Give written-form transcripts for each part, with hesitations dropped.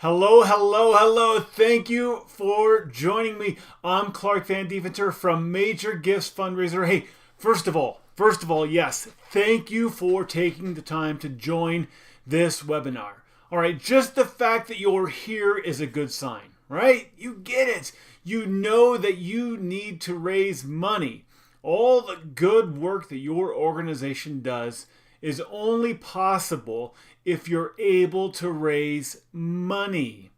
Hello, hello, hello. Thank you for joining me. I'm Clark Vandeventer from Major Gifts Fundraiser. Hey, first of all, yes, thank you for taking the time to join this webinar. All right, just the fact that you're here is a good sign, right? You get it. You know that you need to raise money. All the good work that your organization does is only possible if you're able to raise money.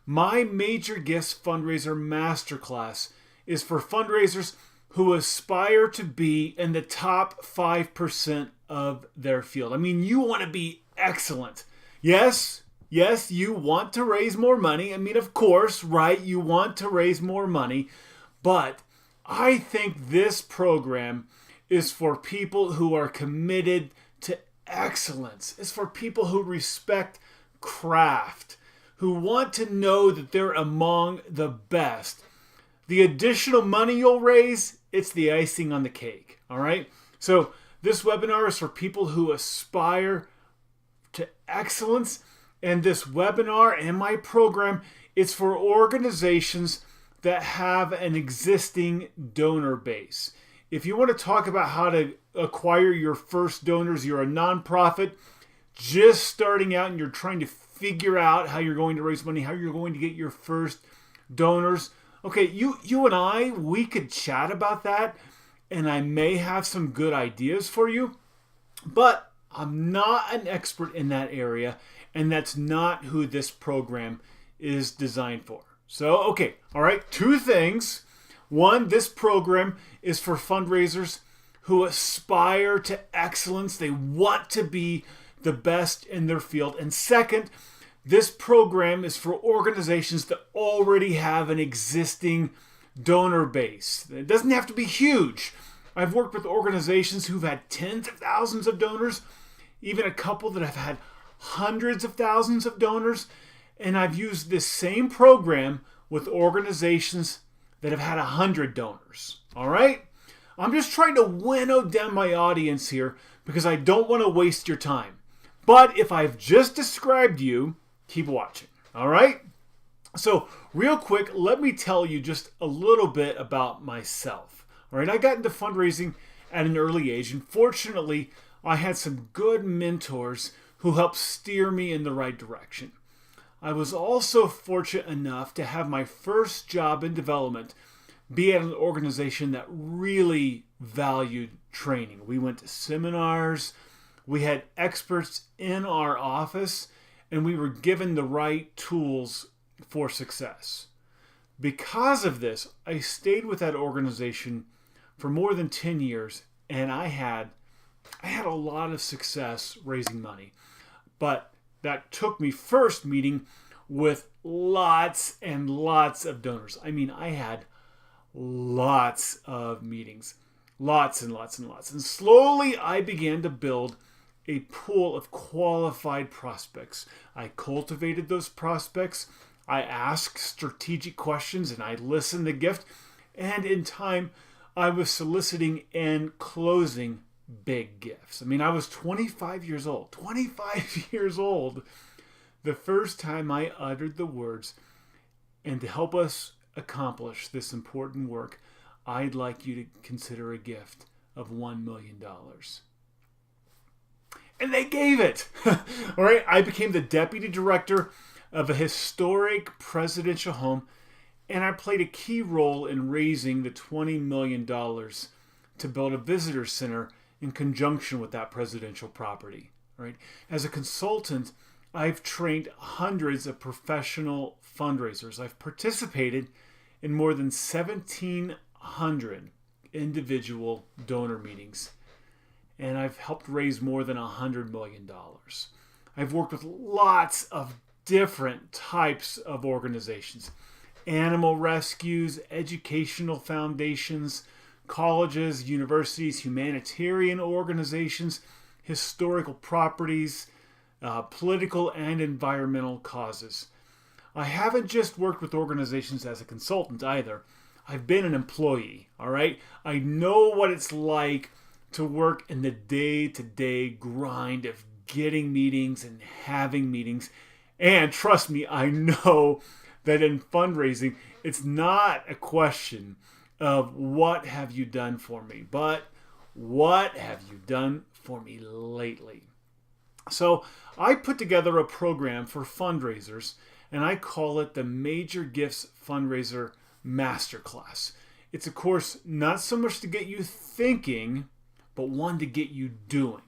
My Major Gifts Fundraiser Masterclass is for fundraisers who aspire to be in the top 5% of their field. I mean, you want to be excellent. Yes, you want to raise more money. I mean, of course, right? You want to raise more money. But I think this program is for people who are committed to excellence. It's for people who respect craft, who want to know that they're among the best. The additional money you'll raise, it's the icing on the cake, all right? So this webinar is for people who aspire to excellence, and this webinar and my program, it's for organizations that have an existing donor base. If you want to talk about how to acquire your first donors, you're a nonprofit just starting out and you're trying to figure out how you're going to raise money, how you're going to get your first donors. Okay, you and I, we could chat about that, and I may have some good ideas for you, but I'm not an expert in that area, and that's not who this program is designed for. So, okay, all right, two things. One, this program is for fundraisers who aspire to excellence. They want to be the best in their field. And second, this program is for organizations that already have an existing donor base. It doesn't have to be huge. I've worked with organizations who've had tens of thousands of donors, even a couple that have had hundreds of thousands of donors. And I've used this same program with organizations that have had 100 donors. All right? I'm just trying to winnow down my audience here because I don't want to waste your time. But if I've just described you, keep watching. All right? So real quick, let me tell you just a little bit about myself. All right? I got into fundraising at an early age, and fortunately, I had some good mentors who helped steer me in the right direction. I was also fortunate enough to have my first job in development be at an organization that really valued training. We went to seminars, we had experts in our office, and we were given the right tools for success. Because of this, I stayed with that organization for more than 10 years, and I had a lot of success raising money. But that took me first meeting with lots and lots of donors. I mean, I had lots of meetings, lots and lots and lots. And slowly I began to build a pool of qualified prospects. I cultivated those prospects. I asked strategic questions and I listened to gift. And in time, I was soliciting and closing big gifts. I mean, I was 25 years old. 25 years old the first time I uttered the words, and to help us accomplish this important work, I'd like you to consider a gift of $1 million. And they gave it. All right, I became the deputy director of a historic presidential home, and I played a key role in raising the $20 million to build a visitor center in conjunction with that presidential property. All right, as a consultant, I've trained hundreds of professional fundraisers. I've participated in more than 1,700 individual donor meetings, and I've helped raise more than $100 million. I've worked with lots of different types of organizations: animal rescues, educational foundations, colleges, universities, humanitarian organizations, historical properties, political and environmental causes. I haven't just worked with organizations as a consultant either. I've been an employee, all right? I know what it's like to work in the day-to-day grind of getting meetings and having meetings And trust me, I know that in fundraising, it's not a question of what have you done for me, but what have you done for me lately? So I put together a program for fundraisers, and I call it the Major Gifts Fundraiser Masterclass. It's a course not so much to get you thinking, but one to get you doing.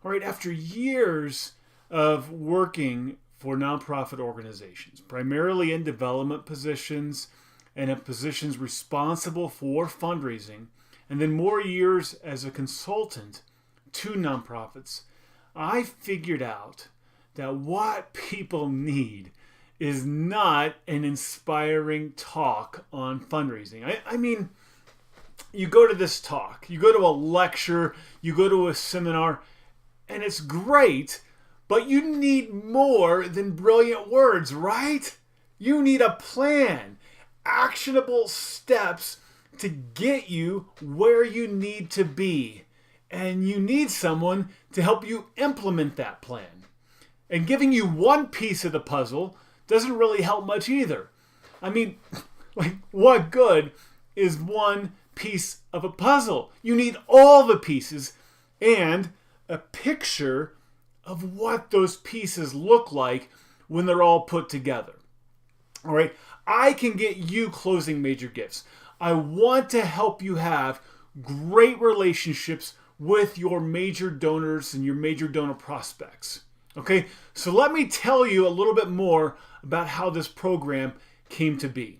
All right, after years of working for nonprofit organizations, primarily in development positions and in positions responsible for fundraising, and then more years as a consultant to nonprofits, I figured out that what people need is not an inspiring talk on fundraising. I mean, you go to this talk, you go to a lecture, you go to a seminar, and it's great, but you need more than brilliant words, right? You need a plan, actionable steps to get you where you need to be. And you need someone to help you implement that plan. And giving you one piece of the puzzle doesn't really help much either. I mean, like, what good is one piece of a puzzle? You need all the pieces and a picture of what those pieces look like when they're all put together. All right, I can get you closing major gifts. I want to help you have great relationships with your major donors and your major donor prospects. Okay, so let me tell you a little bit more about how this program came to be.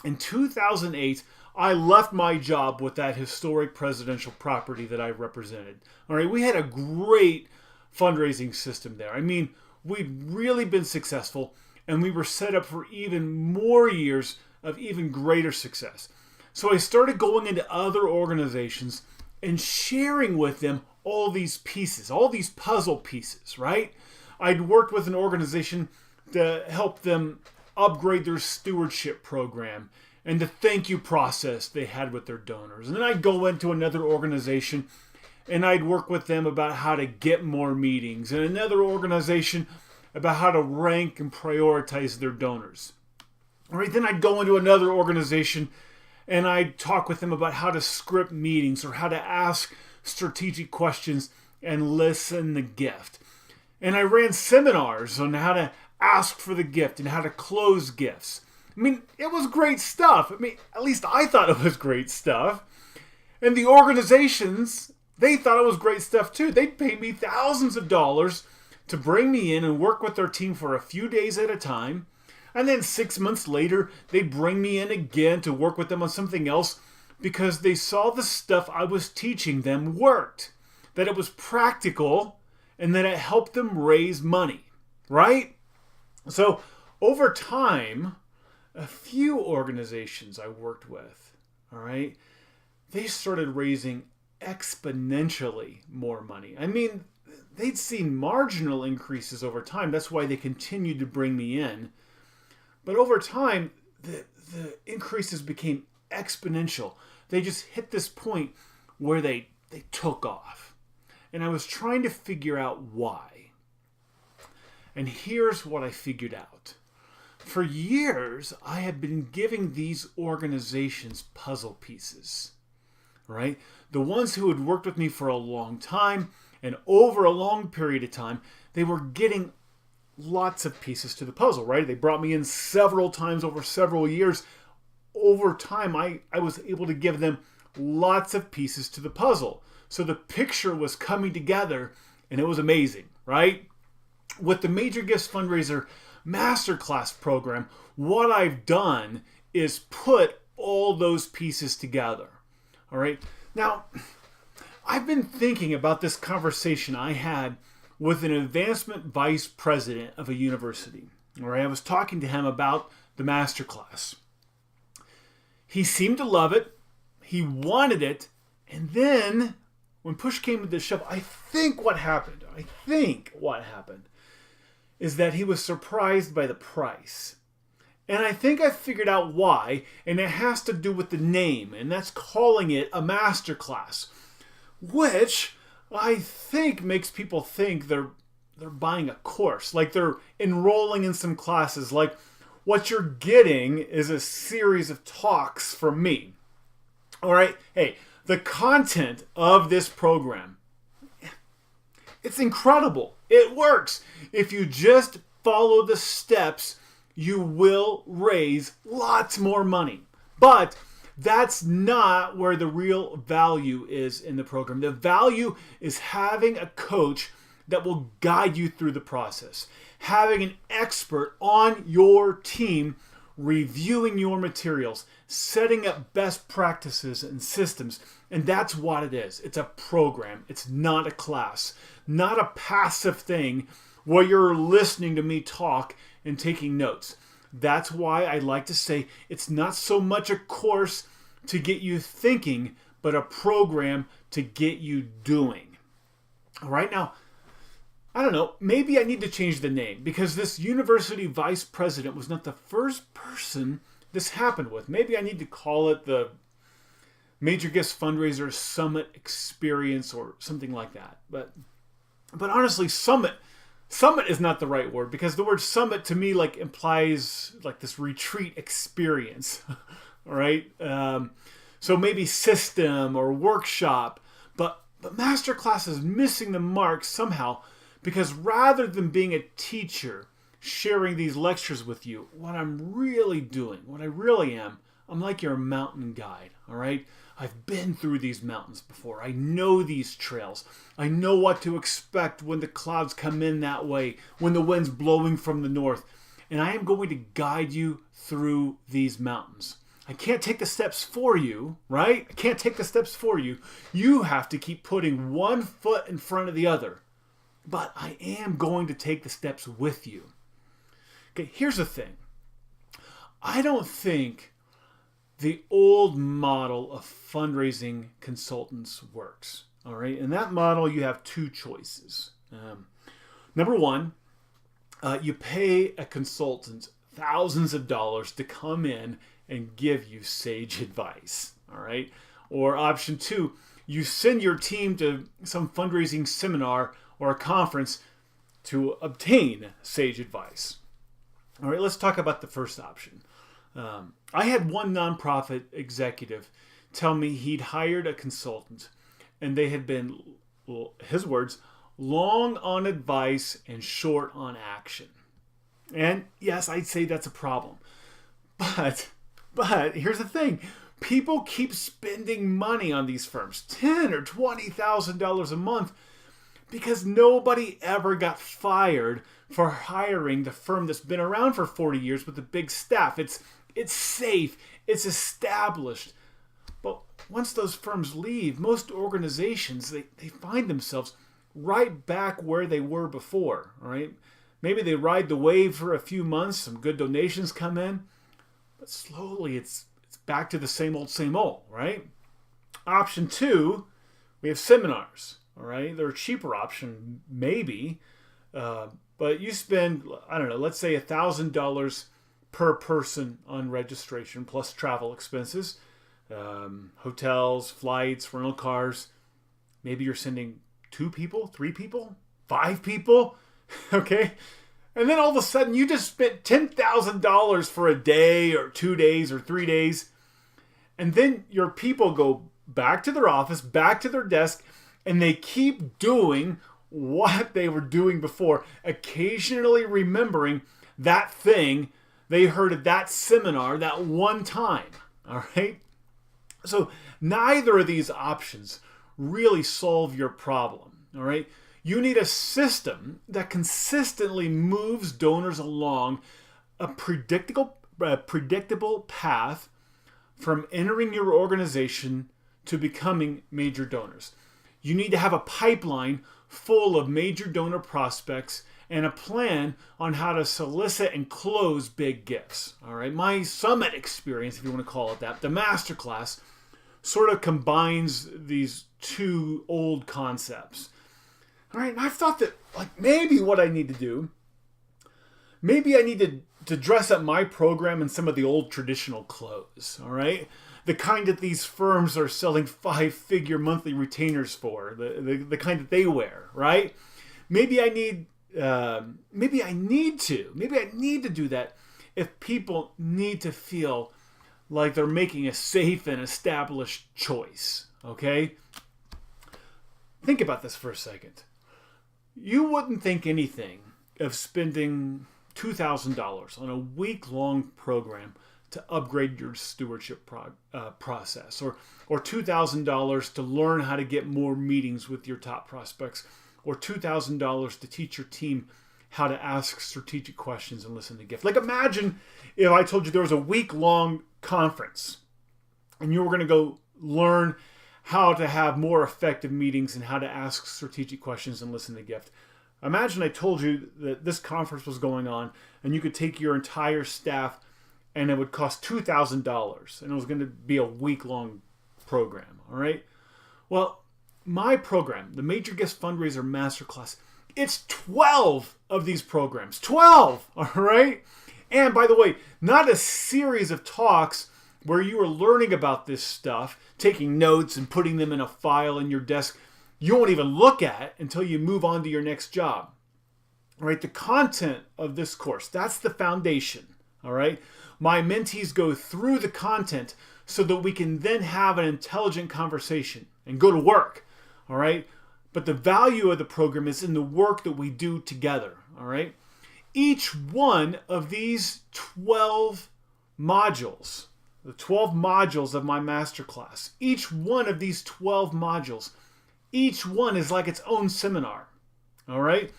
In 2008, I left my job with that historic presidential property that I represented. All right, we had a great fundraising system there. I mean, we'd really been successful, and we were set up for even more years of even greater success. So I started going into other organizations and sharing with them all these pieces, all these puzzle pieces, right? I'd worked with an organization to help them upgrade their stewardship program and the thank you process they had with their donors. And then I'd go into another organization and I'd work with them about how to get more meetings, and another organization about how to rank and prioritize their donors. All right, then I'd go into another organization and I'd talk with them about how to script meetings or how to ask strategic questions and listen the gift. And I ran seminars on how to ask for the gift and how to close gifts. I mean, it was great stuff. I mean, at least I thought it was great stuff. And the organizations, they thought it was great stuff too. They'd pay me thousands of dollars to bring me in and work with their team for a few days at a time. And then 6 months later, they'd bring me in again to work with them on something else because they saw the stuff I was teaching them worked, that it was practical, and that it helped them raise money, right? So over time, a few organizations I worked with, all right, they started raising exponentially more money. I mean, they'd seen marginal increases over time. That's why they continued to bring me in. But over time, the increases became exponential. They just hit this point where they took off. And I was trying to figure out why. And here's what I figured out. For years, I had been giving these organizations puzzle pieces, right? The ones who had worked with me for a long time, and over a long period of time, they were getting lots of pieces to the puzzle, right? They brought me in several times over several years. Over time, I was able to give them lots of pieces to the puzzle. So the picture was coming together, and it was amazing, right? With the Major Gifts Fundraiser Masterclass program, what I've done is put all those pieces together, all right? Now, I've been thinking about this conversation I had with an advancement vice president of a university. All right, I was talking to him about the masterclass. He seemed to love it. He wanted it. And then when push came to shove, I think what happened is that he was surprised by the price. And I think I figured out why, and it has to do with the name, and that's calling it a masterclass, which I think makes people think they're they're buying a course, like they're enrolling in some classes. Like what you're getting is a series of talks from me. All right. Hey, the content of this program, it's incredible. It works. If you just follow the steps, you will raise lots more money. But that's not where the real value is in the program. The value is having a coach that will guide you through the process, having an expert on your team reviewing your materials, setting up best practices and systems. And that's what it is. It's a program. It's not a class, not a passive thing where you're listening to me talk and taking notes. That's why I like to say it's not so much a course to get you thinking, but a program to get you doing. All right, now, I don't know, maybe I need to change the name because this university vice president was not the first person this happened with. Maybe I need to call it the Major Gifts Fundraiser Summit Experience or something like that. But honestly, Summit is not the right word because the word summit to me like implies like this retreat experience. All right. So maybe system or workshop, but masterclass is missing the mark somehow because rather than being a teacher sharing these lectures with you, what I'm really doing, what I really am, I'm like your mountain guide. All right. I've been through these mountains before. I know these trails. I know what to expect when the clouds come in that way, when the wind's blowing from the north. And I am going to guide you through these mountains. I can't take the steps for you, right? I can't take the steps for you. You have to keep putting one foot in front of the other. But I am going to take the steps with you. Okay, here's the thing. I don't think the old model of fundraising consultants works. All right. In that model, you have two choices. Number one, you pay a consultant thousands of dollars to come in and give you sage advice. All right. Or option two, you send your team to some fundraising seminar or a conference to obtain sage advice. All right. Let's talk about the first option. I had one nonprofit executive tell me he'd hired a consultant and they had been, his words, long on advice and short on action. And yes, I'd say that's a problem. But here's the thing. People keep spending money on these firms, $10,000 or $20,000 a month, because nobody ever got fired for hiring the firm that's been around for 40 years with a big staff. It's safe. It's established. But once those firms leave, most organizations, they find themselves right back where they were before. All right? Maybe they ride the wave for a few months. Some good donations come in. But slowly, it's back to the same old, right? Option two, we have seminars. All right? They're a cheaper option, maybe. But you spend, I don't know, let's say $1,000 per person on registration plus travel expenses, hotels, flights, rental cars. Maybe you're sending 2 people, 3 people, 5 people, okay? And then all of a sudden you just spent $10,000 for a day or 2 days or 3 days. And then your people go back to their office, back to their desk, and they keep doing what they were doing before, occasionally remembering that thing they heard at that seminar that one time. All right? So neither of these options really solve your problem. All right? You need a system that consistently moves donors along a predictable path from entering your organization to becoming major donors. You need to have a pipeline full of major donor prospects and a plan on how to solicit and close big gifts. All right, my summit experience, if you want to call it that, the masterclass, sort of combines these two old concepts. All right, and I've thought that maybe what I need to do, maybe I need to dress up my program in some of the old traditional clothes. All right, the kind that these firms are selling 5-figure monthly retainers for, the kind that they wear. Right? Maybe I need maybe I need to do that if people need to feel like they're making a safe and established choice. Okay? Think about this for a second. You wouldn't think anything of spending $2,000 on a week-long program to upgrade your stewardship process, or $2,000 to learn how to get more meetings with your top prospects, or $2,000 to teach your team how to ask strategic questions and listen to gift. Like, imagine if I told you there was a week-long conference and you were going to go learn how to have more effective meetings and how to ask strategic questions and listen to gift. Imagine I told you that this conference was going on and you could take your entire staff and it would cost $2,000 and it was going to be a week-long program, all right? Well, my program, the Major Gifts Fundraiser Masterclass, it's 12 of these programs. 12, all right? And by the way, not a series of talks where you are learning about this stuff, taking notes and putting them in a file in your desk you won't even look at until you move on to your next job. All right? The content of this course, that's the foundation, all right? My mentees go through the content so that we can then have an intelligent conversation and go to work, all right? But the value of the program is in the work that we do together, all right? Each one of these 12 modules, the 12 modules of my masterclass, each one of these 12 modules, each one is like its own seminar, all right?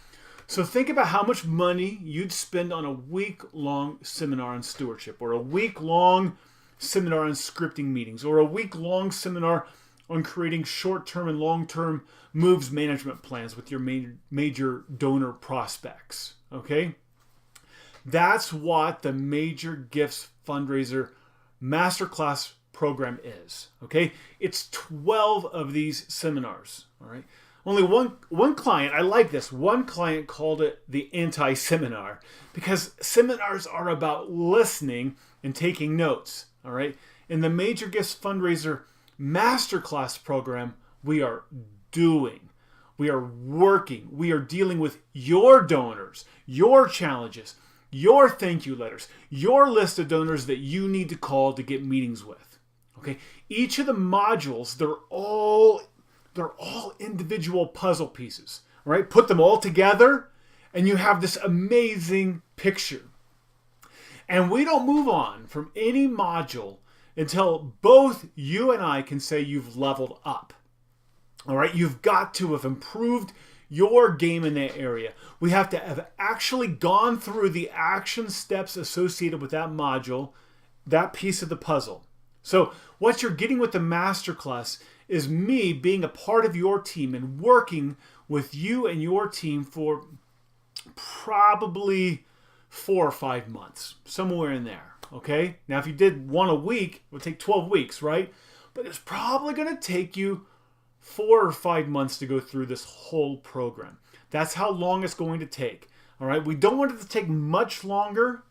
So think about how much money you'd spend on a week-long seminar on stewardship, or a week-long seminar on scripting meetings, or a week-long seminar on creating short-term and long-term moves management plans with your major donor prospects, okay? That's what the Major Gifts Fundraiser Masterclass program is, okay? It's 12 of these seminars, all right? Only one client, I like this, one client called it the anti-seminar because seminars are about listening and taking notes, all right? In the Major Gifts Fundraiser Masterclass program, we are doing, we are working, we are dealing with your donors, your challenges, your thank you letters, your list of donors that you need to call to get meetings with, okay? Each of the modules, they're all individual puzzle pieces, right? Put them all together and you have this amazing picture. And we don't move on from any module until both you and I can say you've leveled up. All right? You've got to have improved your game in that area. We have to have actually gone through the action steps associated with that module, that piece of the puzzle. So what you're getting with the masterclass is me being a part of your team and working with you and your team for probably 4 or 5 months, somewhere in there, okay? Now, if you did one a week, it would take 12 weeks, right? But it's probably going to take you 4 or 5 months to go through this whole program. That's how long it's going to take, all right? We don't want it to take much longer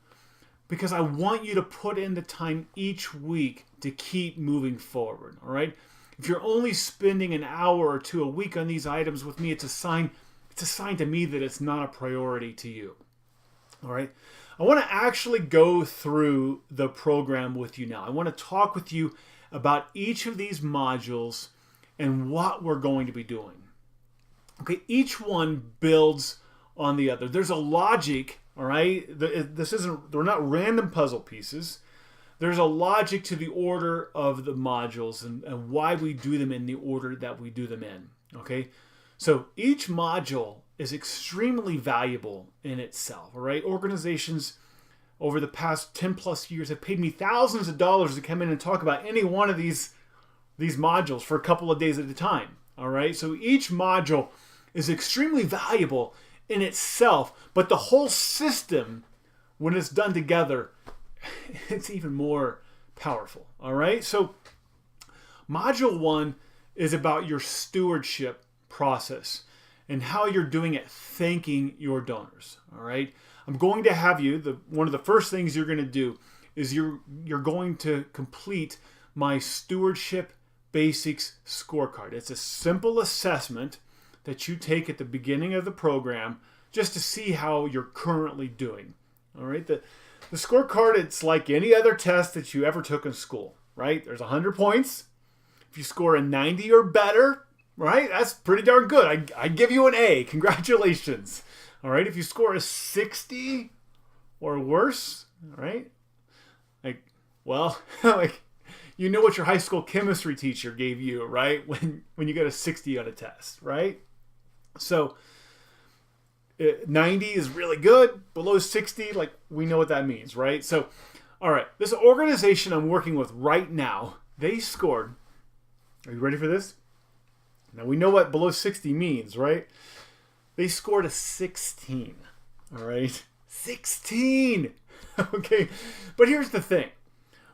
because I want you to put in the time each week to keep moving forward, all right? If you're only spending an hour or 2 a week on these items with me, it's a sign to me that it's not a priority to you. All right? I want to actually go through the program with you now. I want to talk with you about each of these modules and what we're going to be doing. Okay, each one builds on the other. There's a logic, all right? They're not random puzzle pieces. There's a logic to the order of the modules and why we do them in the order that we do them in, okay? So each module is extremely valuable in itself, all right? Organizations over the past 10 plus years have paid me thousands of dollars to come in and talk about any one of these modules for a couple of days at a time, all right? So each module is extremely valuable in itself, but the whole system, when it's done together, it's even more powerful, all right? So module 1 is about your stewardship process and how you're doing it thanking your donors, all right? I'm going to have you, one of the first things you're going to do is you're going to complete my Stewardship Basics Scorecard. It's a simple assessment that you take at the beginning of the program just to see how you're currently doing. All right. The scorecard, it's like any other test that you ever took in school, right? There's 100 points. If you score a 90 or better, right, that's pretty darn good. I give you an A. Congratulations. All right. If you score a 60 or worse, all right, like, well, like, you know what your high school chemistry teacher gave you, right? When you got a 60 on a test, right? So 90 is really good. Below 60, like, we know what that means, right? So, all right, this organization I'm working with right now, they scored. Are you ready for this? Now, we know what below 60 means, right? They scored a 16, all right? 16! Okay, but here's the thing.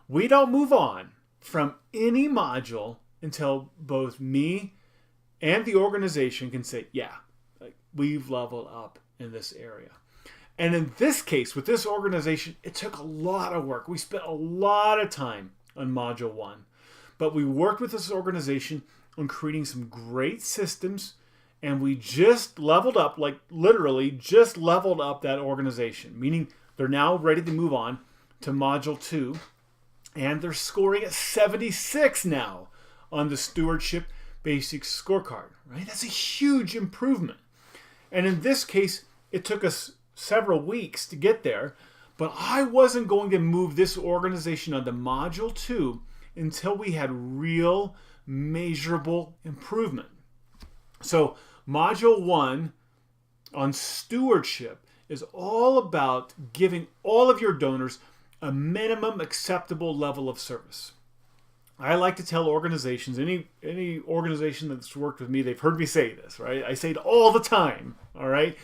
We don't move on from any module until both me and the organization can say, yeah, like, we've leveled up in this area. And in this case, with this organization, it took a lot of work. We spent a lot of time on Module 1. But we worked with this organization on creating some great systems, and we just leveled up, like literally just leveled up that organization, meaning they're now ready to move on to Module 2, and they're scoring at 76 now on the Stewardship Basics scorecard, right? That's a huge improvement. And in this case, it took us several weeks to get there, but I wasn't going to move this organization onto Module 2 until we had real measurable improvement. So Module 1 on stewardship is all about giving all of your donors a minimum acceptable level of service. I like to tell organizations, any organization that's worked with me, they've heard me say this, right? I say it all the time, all right?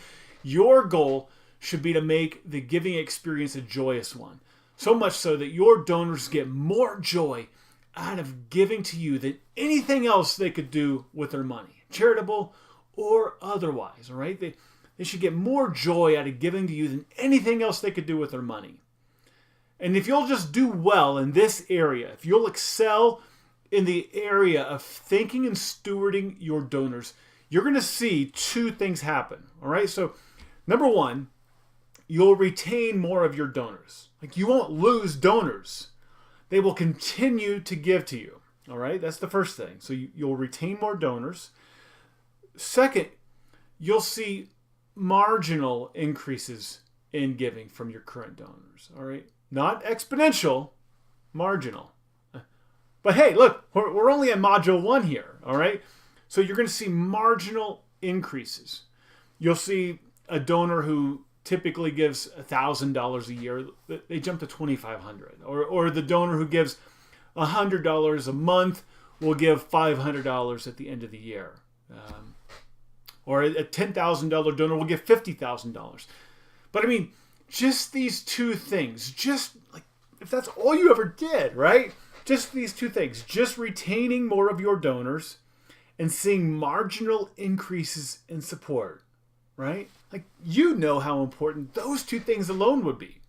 Your goal should be to make the giving experience a joyous one. So much so that your donors get more joy out of giving to you than anything else they could do with their money, charitable or otherwise, all right? They should get more joy out of giving to you than anything else they could do with their money. And if you'll just do well in this area, if you'll excel in the area of thinking and stewarding your donors, you're going to see two things happen, all right? So number one, you'll retain more of your donors. Like, you won't lose donors. They will continue to give to you, all right? That's the first thing. So you'll retain more donors. Second, you'll see marginal increases in giving from your current donors, all right? Not exponential, marginal. But hey, look, we're only at Module 1 here, all right? So you're going to see marginal increases. You'll see a donor who typically gives $1,000 a year, they jump to $2,500. Or the donor who gives $100 a month will give $500 at the end of the year. Or a $10,000 donor will give $50,000. But I mean, just these two things, just like, if that's all you ever did, right? Just these two things, just retaining more of your donors and seeing marginal increases in support, right? Like, you know how important those two things alone would be.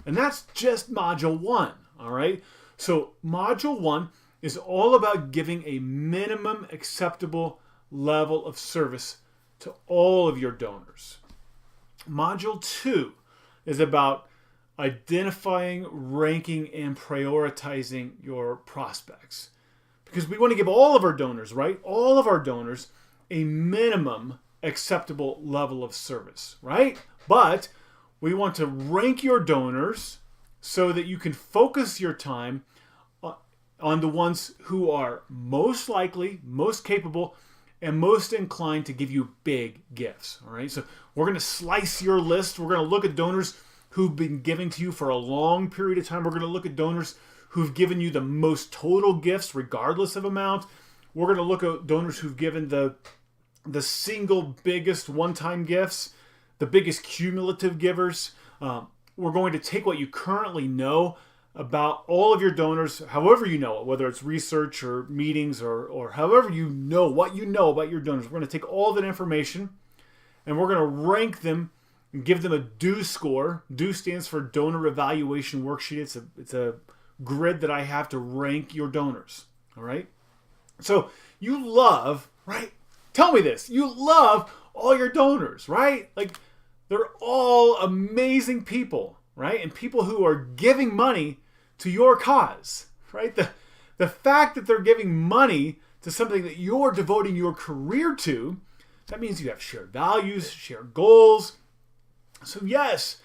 And that's just Module 1, all right? So Module 1 is all about giving a minimum acceptable level of service to all of your donors. Module 2 is about identifying, ranking, and prioritizing your prospects. Because we want to give all of our donors, right? All of our donors a minimum acceptable level of service, right? But we want to rank your donors so that you can focus your time on the ones who are most likely, most capable, and most inclined to give you big gifts, all right? So we're going to slice your list. We're going to look at donors who've been giving to you for a long period of time. We're going to look at donors who've given you the most total gifts, regardless of amount. We're going to look at donors who've given the single biggest one-time gifts, the biggest cumulative givers. We're going to take what you currently know about all of your donors, however you know it, whether it's research or meetings or however you know what you know about your donors. We're going to take all that information and we're going to rank them and give them a DO score. DO stands for Donor Evaluation Worksheet. It's a grid that I have to rank your donors. All right. So you love, right? Tell me this. You love all your donors, right? Like, They're all amazing people, right? And people who are giving money to your cause, right? The fact that they're giving money to something that you're devoting your career to, that means you have shared values, shared goals. So yes,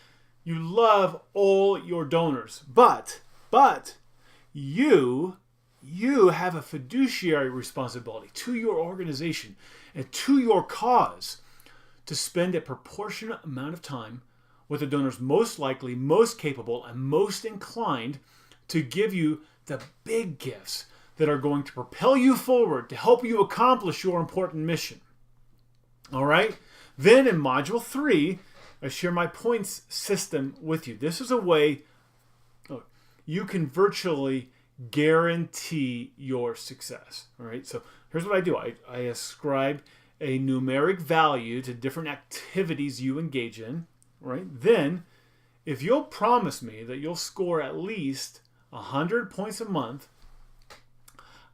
you love all your donors, but you have a fiduciary responsibility to your organization and to your cause to spend a proportionate amount of time with the donors most likely, most capable, and most inclined to give you the big gifts that are going to propel you forward to help you accomplish your important mission. All right? Then in Module 3, I share my points system with you. This is a way you can virtually guarantee your success. All right? So here's what I do. I ascribe a numeric value to different activities you engage in. Right? Then, if you'll promise me that you'll score at least 100 points a month,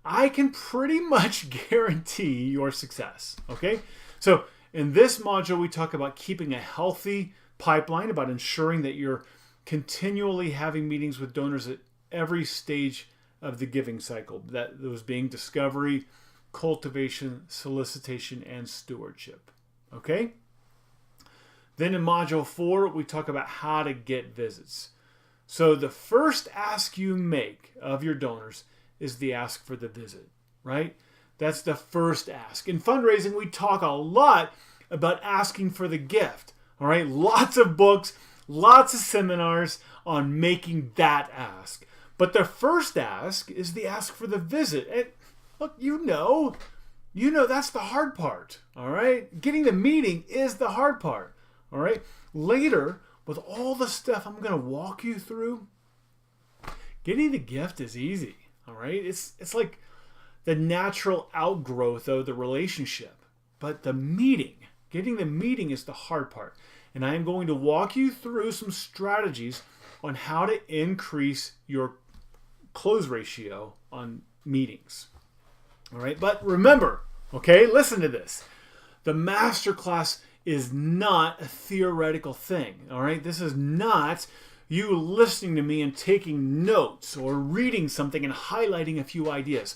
I can pretty much guarantee your success. Okay? So in this module, we talk about keeping a healthy pipeline, about ensuring that you're continually having meetings with donors at every stage of the giving cycle, that those being discovery, cultivation, solicitation, and stewardship. Okay? Then in Module 4, we talk about how to get visits. So the first ask you make of your donors is the ask for the visit, right? That's the first ask. In fundraising, we talk a lot about asking for the gift, all right? Lots of books, lots of seminars on making that ask. But the first ask is the ask for the visit. And look, you know that's the hard part, all right? Getting the meeting is the hard part, all right? Later, with all the stuff I'm going to walk you through, getting the gift is easy, all right? It's like the natural outgrowth of the relationship. But the meeting, getting the meeting is the hard part. And I am going to walk you through some strategies on how to increase your close ratio on meetings. All right, but remember, okay, listen to this. The masterclass is not a theoretical thing, all right? This is not you listening to me and taking notes or reading something and highlighting a few ideas.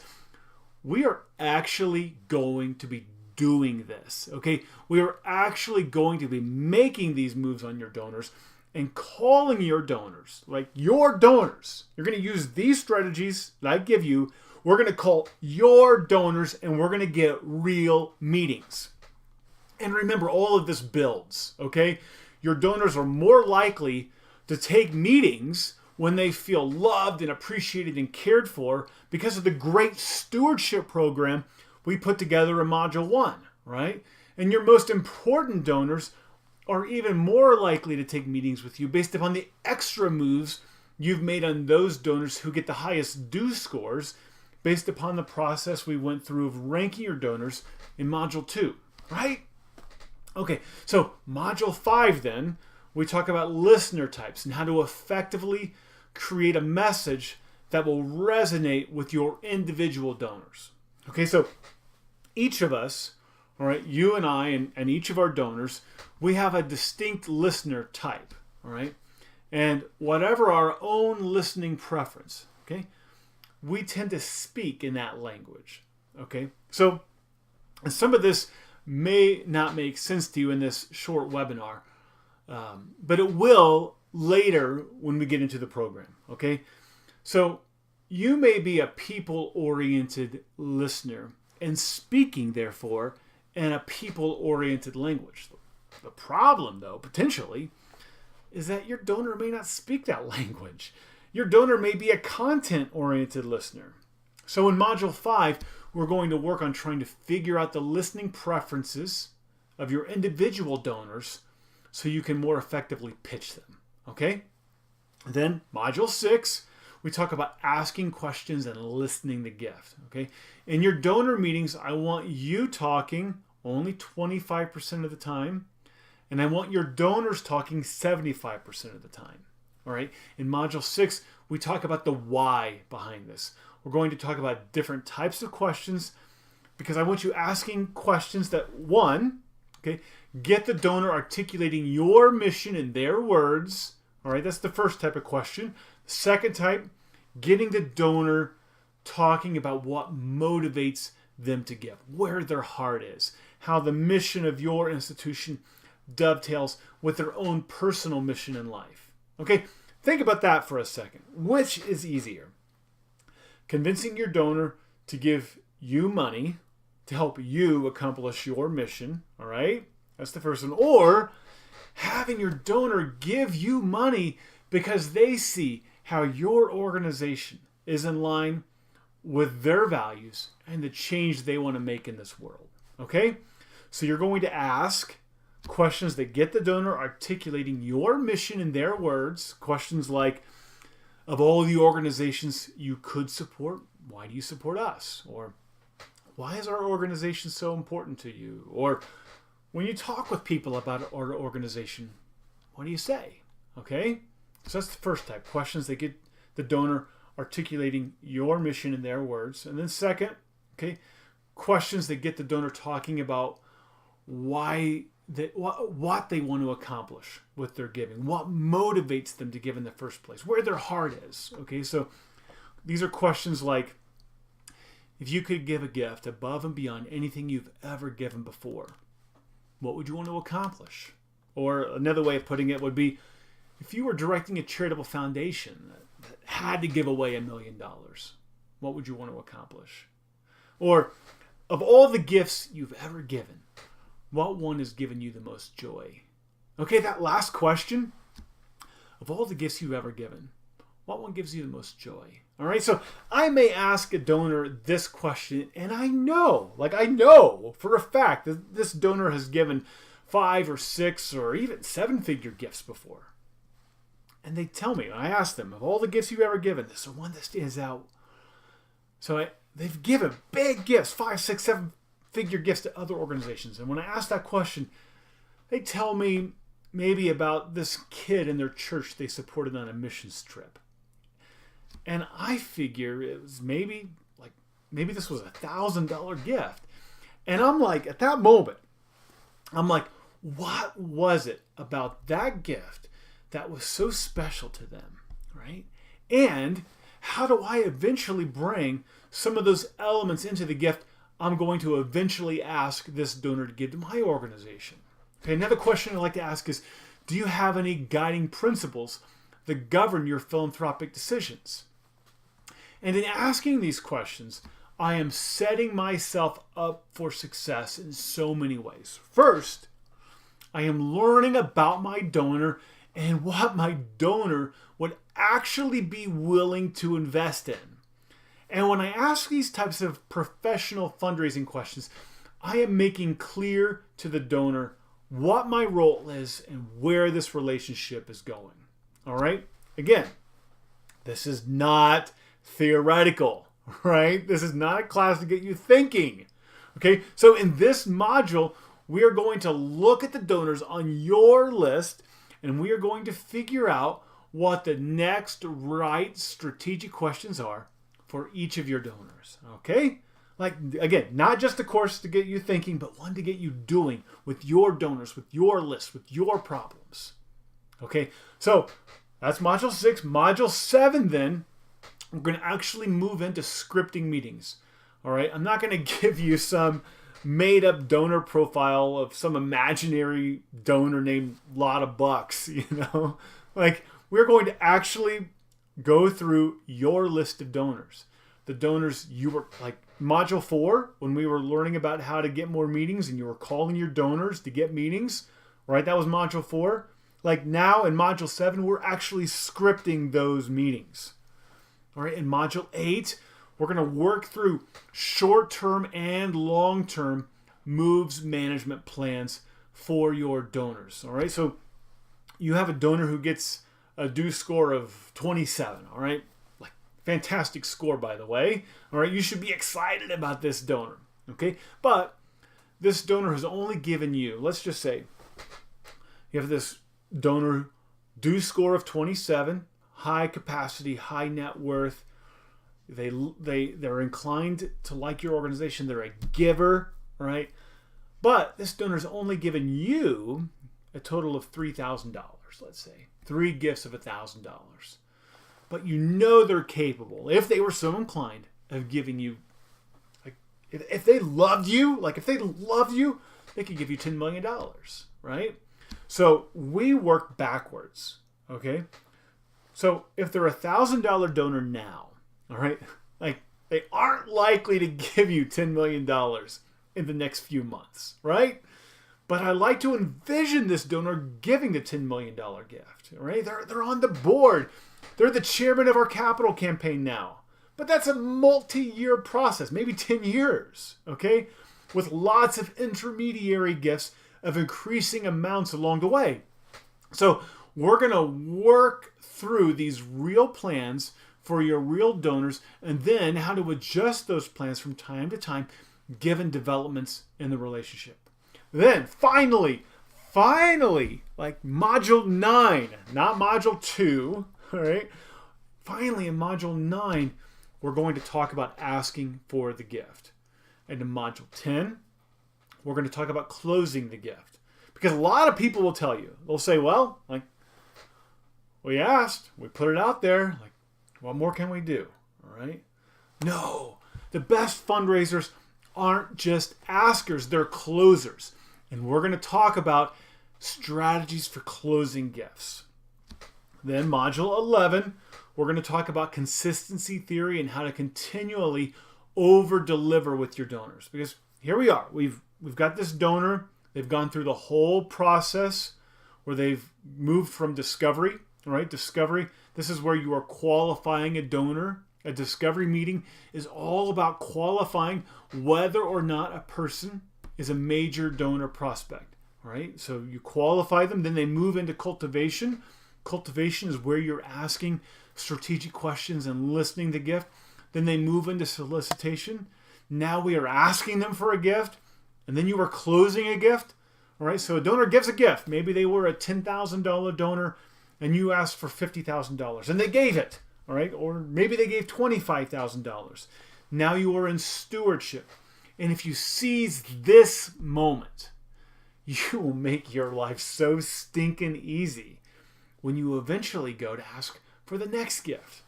We are actually going to be doing this, okay? We are actually going to be making these moves on your donors and calling your donors, like your donors. You're going to use these strategies that I give you. We're going to call your donors and we're going to get real meetings. And remember, all of this builds, okay? Your donors are more likely to take meetings when they feel loved and appreciated and cared for because of the great stewardship program we put together in Module 1, right? And your most important donors are even more likely to take meetings with you based upon the extra moves you've made on those donors who get the highest due scores based upon the process we went through of ranking your donors in Module 2, right? Okay, so Module 5 then, we talk about listener types and how to effectively create a message that will resonate with your individual donors. Okay, so each of us, all right, you and I and each of our donors, we have a distinct listener type, all right? And whatever our own listening preference, okay, we tend to speak in that language, okay? So some of this may not make sense to you in this short webinar, but it will later when we get into the program, okay? So you may be a people-oriented listener and speaking, therefore, in a people-oriented language. The problem, though, potentially, is that your donor may not speak that language. Your donor may be a content-oriented listener. So in Module 5, we're going to work on trying to figure out the listening preferences of your individual donors so you can more effectively pitch them, okay? Then Module 6, we talk about asking questions and listening the gift, okay? In your donor meetings, I want you talking only 25% of the time, and I want your donors talking 75% of the time, all right? In Module 6, we talk about the why behind this. We're going to talk about different types of questions because I want you asking questions that, one, Okay, get the donor articulating your mission in their words. All right, that's the first type of question. Second type, getting the donor talking about what motivates them to give, where their heart is, how the mission of your institution dovetails with their own personal mission in life. Okay, think about that for a second. Which is easier? Convincing your donor to give you money to help you accomplish your mission, all right? That's the first one. Or having your donor give you money because they see how your organization is in line with their values and the change they want to make in this world. Okay? So you're going to ask questions that get the donor articulating your mission in their words. Questions like, of all the organizations you could support, why do you support us? Or why is our organization so important to you? Or when you talk with people about our organization, what do you say? Okay? So that's the first type. Questions that get the donor articulating your mission in their words. And then second, okay, questions that get the donor talking about what they want to accomplish with their giving, what motivates them to give in the first place, where their heart is. Okay, so these are questions like, if you could give a gift above and beyond anything you've ever given before, what would you want to accomplish? Or another way of putting it would be, if you were directing a charitable foundation that had to give away $1 million, what would you want to accomplish? Or, of all the gifts you've ever given, what one has given you the most joy? Okay, that last question, of all the gifts you've ever given, what one gives you the most joy? All right, so I may ask a donor this question, and I know for a fact that this donor has given 5 or 6 or even 7-figure gifts before. And they tell me, I ask them, of all the gifts you've ever given, this is the one that stands out. So they've given big gifts, 5, 6, 7-figure gifts to other organizations. And when I ask that question, they tell me maybe about this kid in their church they supported on a missions trip. And I figure it was maybe this was a $1,000 gift. And I'm like, at that moment, I'm like, what was it about that gift that was so special to them, right? And how do I eventually bring some of those elements into the gift I'm going to eventually ask this donor to give to my organization? Okay, another question I'd like to ask is, do you have any guiding principles that govern your philanthropic decisions? And in asking these questions, I am setting myself up for success in so many ways. First, I am learning about my donor and what my donor would actually be willing to invest in. And when I ask these types of professional fundraising questions, I am making clear to the donor what my role is and where this relationship is going. All right? Again, this is not theoretical, right? This is not a class to get you thinking. Okay? So in this module, we are going to look at the donors on your list, and we are going to figure out what the next right strategic questions are for each of your donors. Okay? Like, again, not just a course to get you thinking, but one to get you doing with your donors, with your list, with your problems. Okay? So that's Module 6. Module 7, then, we're going to actually move into scripting meetings. All right? I'm not going to give you some made-up donor profile of some imaginary donor named Lot of Bucks, you know? Like, we're going to actually go through your list of donors. The donors you were, like Module 4, when we were learning about how to get more meetings and you were calling your donors to get meetings, right? That was Module 4. Like now in Module 7, we're actually scripting those meetings. All right, in Module 8, we're going to work through short-term and long-term moves management plans for your donors. All right, so you have a donor who gets a due score of 27. All right, like fantastic score, by the way. All right, you should be excited about this donor. Okay, but this donor has only given you, let's just say, you have this donor due score of 27, high capacity, high net worth. They're inclined to like your organization. They're a giver, right? But this donor's only given you a total of $3,000, let's say. 3 gifts of $1,000. But you know they're capable, if they were so inclined, of giving you, like, if they loved you, they could give you $10 million, right? So we work backwards, okay? So if they're a $1,000 donor now, all right, like, they aren't likely to give you $10 million in the next few months, right? But I like to envision this donor giving the $10 million gift, right? They're on the board. They're the chairman of our capital campaign now. But that's a multi-year process, maybe 10 years, okay? With lots of intermediary gifts of increasing amounts along the way. So we're going to work through these real plans for your real donors, and then how to adjust those plans from time to time given developments in the relationship. Then finally, like module 9, not module 2, all right? Finally, in module 9, we're going to talk about asking for the gift. And in module 10, we're going to talk about closing the gift. Because a lot of people will tell you, they'll say, well, like, we asked, we put it out there, like, what more can we do? All right? No, the best fundraisers aren't just askers, they're closers. And we're going to talk about strategies for closing gifts. Then module 11, we're going to talk about consistency theory and how to continually over-deliver with your donors. Because here we are. We've got this donor. They've gone through the whole process where they've moved from discovery, right? Discovery. This is where you are qualifying a donor. A discovery meeting is all about qualifying whether or not a person is a major donor prospect, right? So you qualify them, then they move into cultivation. Cultivation is where you're asking strategic questions and listening to gift. Then they move into solicitation. Now we are asking them for a gift, and then you are closing a gift, all right? So a donor gives a gift. Maybe they were a $10,000 donor, and you asked for $50,000, and they gave it. All right, or maybe they gave $25,000. Now you are in stewardship. And if you seize this moment, you will make your life so stinking easy when you eventually go to ask for the next gift.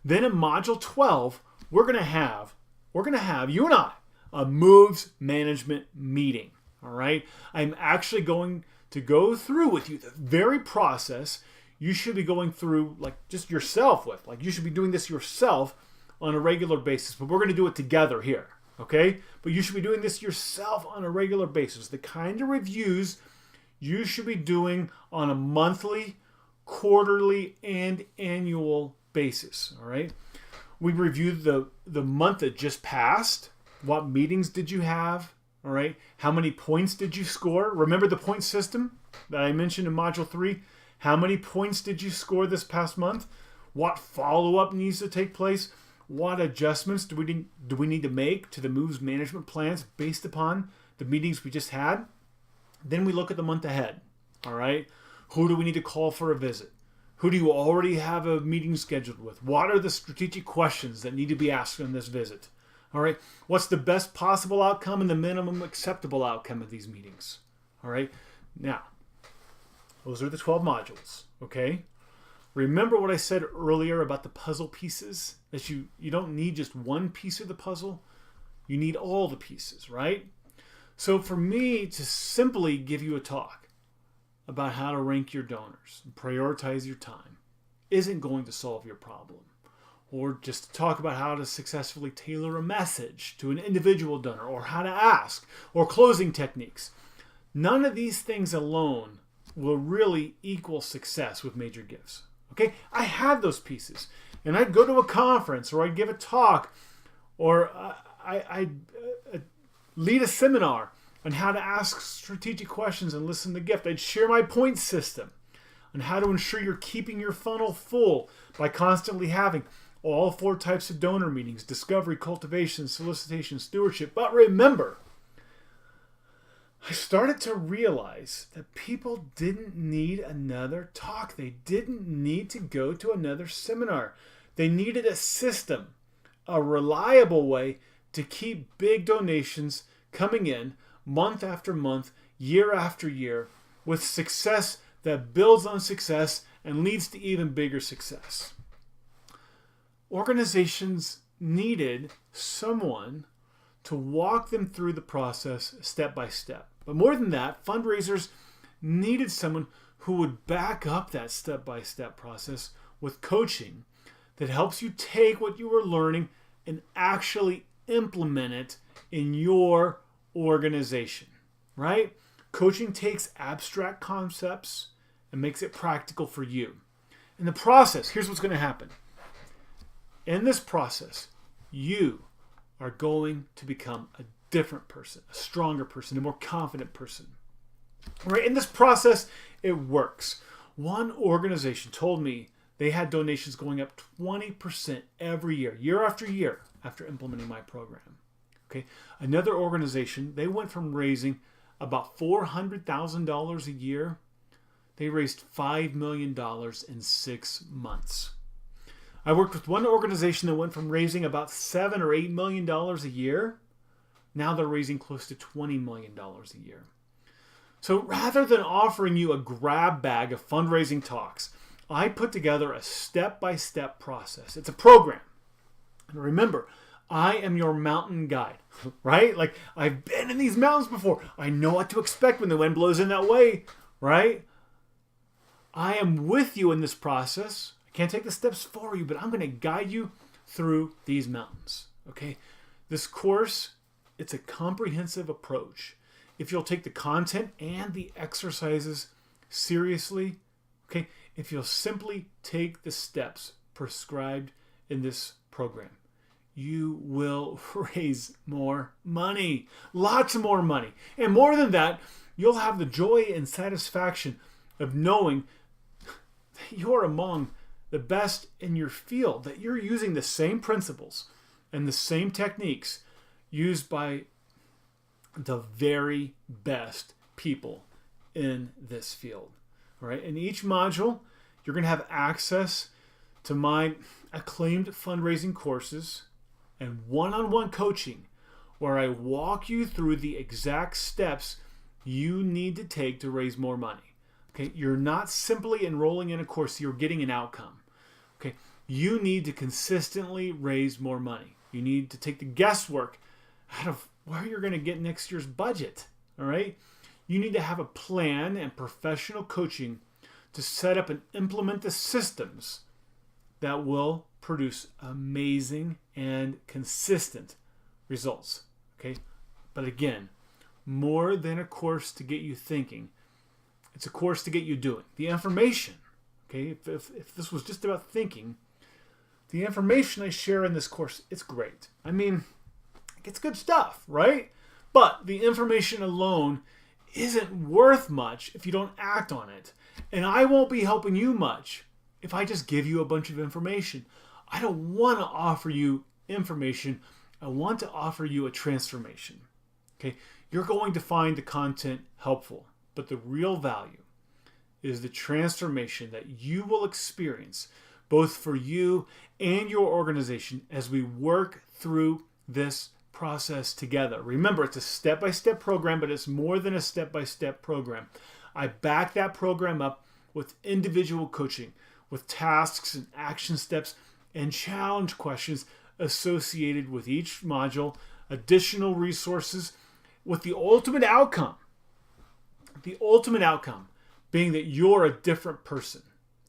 Then in module 12, we're going to have you and I a moves management meeting. All right, I'm actually going to go through with you the very process you should be going through, like, just yourself with. Like, you should be doing this yourself on a regular basis. But we're going to do it together here, okay? But you should be doing this yourself on a regular basis. The kind of reviews you should be doing on a monthly, quarterly, and annual basis, all right? We reviewed the month that just passed. What meetings did you have, all right? How many points did you score? Remember the point system that I mentioned in module 3? How many points did you score this past month? What follow-up needs to take place? What adjustments do we need to make to the moves management plans based upon the meetings we just had? Then we look at the month ahead. All right? Who do we need to call for a visit? Who do you already have a meeting scheduled with? What are the strategic questions that need to be asked on this visit? All right? What's the best possible outcome and the minimum acceptable outcome of these meetings? All right? Now, those are the 12 modules, okay? Remember what I said earlier about the puzzle pieces? That you don't need just one piece of the puzzle. You need all the pieces, right? So for me to simply give you a talk about how to rank your donors and prioritize your time isn't going to solve your problem. Or just to talk about how to successfully tailor a message to an individual donor, or how to ask, or closing techniques. None of these things alone will really equal success with major gifts. Okay? I had those pieces. And I'd go to a conference, or I'd give a talk, or I'd lead a seminar on how to ask strategic questions and listen to gift. I'd share my point system on how to ensure you're keeping your funnel full by constantly having all 4 types of donor meetings: discovery, cultivation, solicitation, stewardship. But remember, I started to realize that people didn't need another talk. They didn't need to go to another seminar. They needed a system, a reliable way to keep big donations coming in month after month, year after year, with success that builds on success and leads to even bigger success. Organizations needed someone to walk them through the process step by step. But more than that, fundraisers needed someone who would back up that step-by-step process with coaching that helps you take what you are learning and actually implement it in your organization, right? Coaching takes abstract concepts and makes it practical for you. In the process, here's what's going to happen. In this process, you are going to become a different person, a stronger person, a more confident person. Right? In this process, it works. One organization told me they had donations going up 20% every year, year after year, after implementing my program. Okay. Another organization, they went from raising about $400,000 a year. They raised $5 million in 6 months. I worked with one organization that went from raising about $7 or $8 million a year. Now they're raising close to $20 million a year. So rather than offering you a grab bag of fundraising talks, I put together a step-by-step process. It's a program. And remember, I am your mountain guide, right? Like, I've been in these mountains before. I know what to expect when the wind blows in that way, right? I am with you in this process. I can't take the steps for you, but I'm going to guide you through these mountains, okay? This course, it's a comprehensive approach. If you'll take the content and the exercises seriously, okay, if you'll simply take the steps prescribed in this program, you will raise more money, lots more money. And more than that, you'll have the joy and satisfaction of knowing that you're among the best in your field, that you're using the same principles and the same techniques used by the very best people in this field. All right. In each module, you're going to have access to my acclaimed fundraising courses and one-on-one coaching where I walk you through the exact steps you need to take to raise more money. Okay. You're not simply enrolling in a course, you're getting an outcome. Okay. You need to consistently raise more money. You need to take the guesswork out of where you're going to get next year's budget, all right? You need to have a plan and professional coaching to set up and implement the systems that will produce amazing and consistent results, okay? But again, more than a course to get you thinking, it's a course to get you doing. The information, okay, if this was just about thinking, the information I share in this course, it's great. I mean, it's good stuff, right? But the information alone isn't worth much if you don't act on it. And I won't be helping you much if I just give you a bunch of information. I don't want to offer you information. I want to offer you a transformation. Okay? You're going to find the content helpful, but the real value is the transformation that you will experience both for you and your organization as we work through this process together. Remember, it's a step-by-step program, but it's more than a step-by-step program. I back that program up with individual coaching, with tasks and action steps and challenge questions associated with each module, additional resources, with the ultimate outcome being that you're a different person,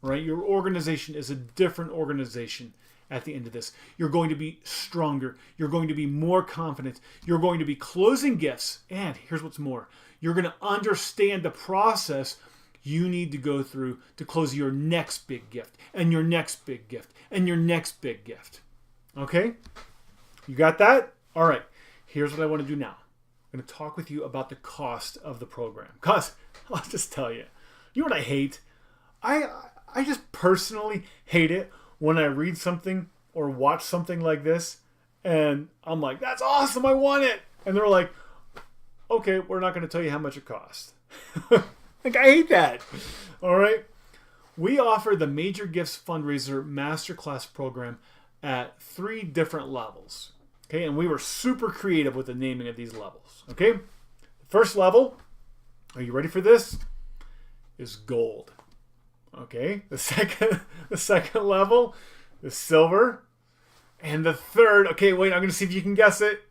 right? Your organization is a different organization. At the end of this, you're going to be stronger. You're going to be more confident. You're going to be closing gifts. And here's what's more. You're going to understand the process you need to go through to close your next big gift and your next big gift and your next big gift. Okay? You got that? All right. Here's what I want to do now. I'm going to talk with you about the cost of the program. Because I'll just tell you, you know what I hate? I just personally hate it when I read something or watch something like this and I'm like, that's awesome, I want it. And they're like, okay, we're not going to tell you how much it costs. Like, I hate that. All right. We offer the Major Gifts Fundraiser Masterclass program at 3 different levels. Okay. And we were super creative with the naming of these levels. Okay. The first level, are you ready for this? Is gold. Okay, the second level is silver. And the third, okay, wait, I'm going to see if you can guess it.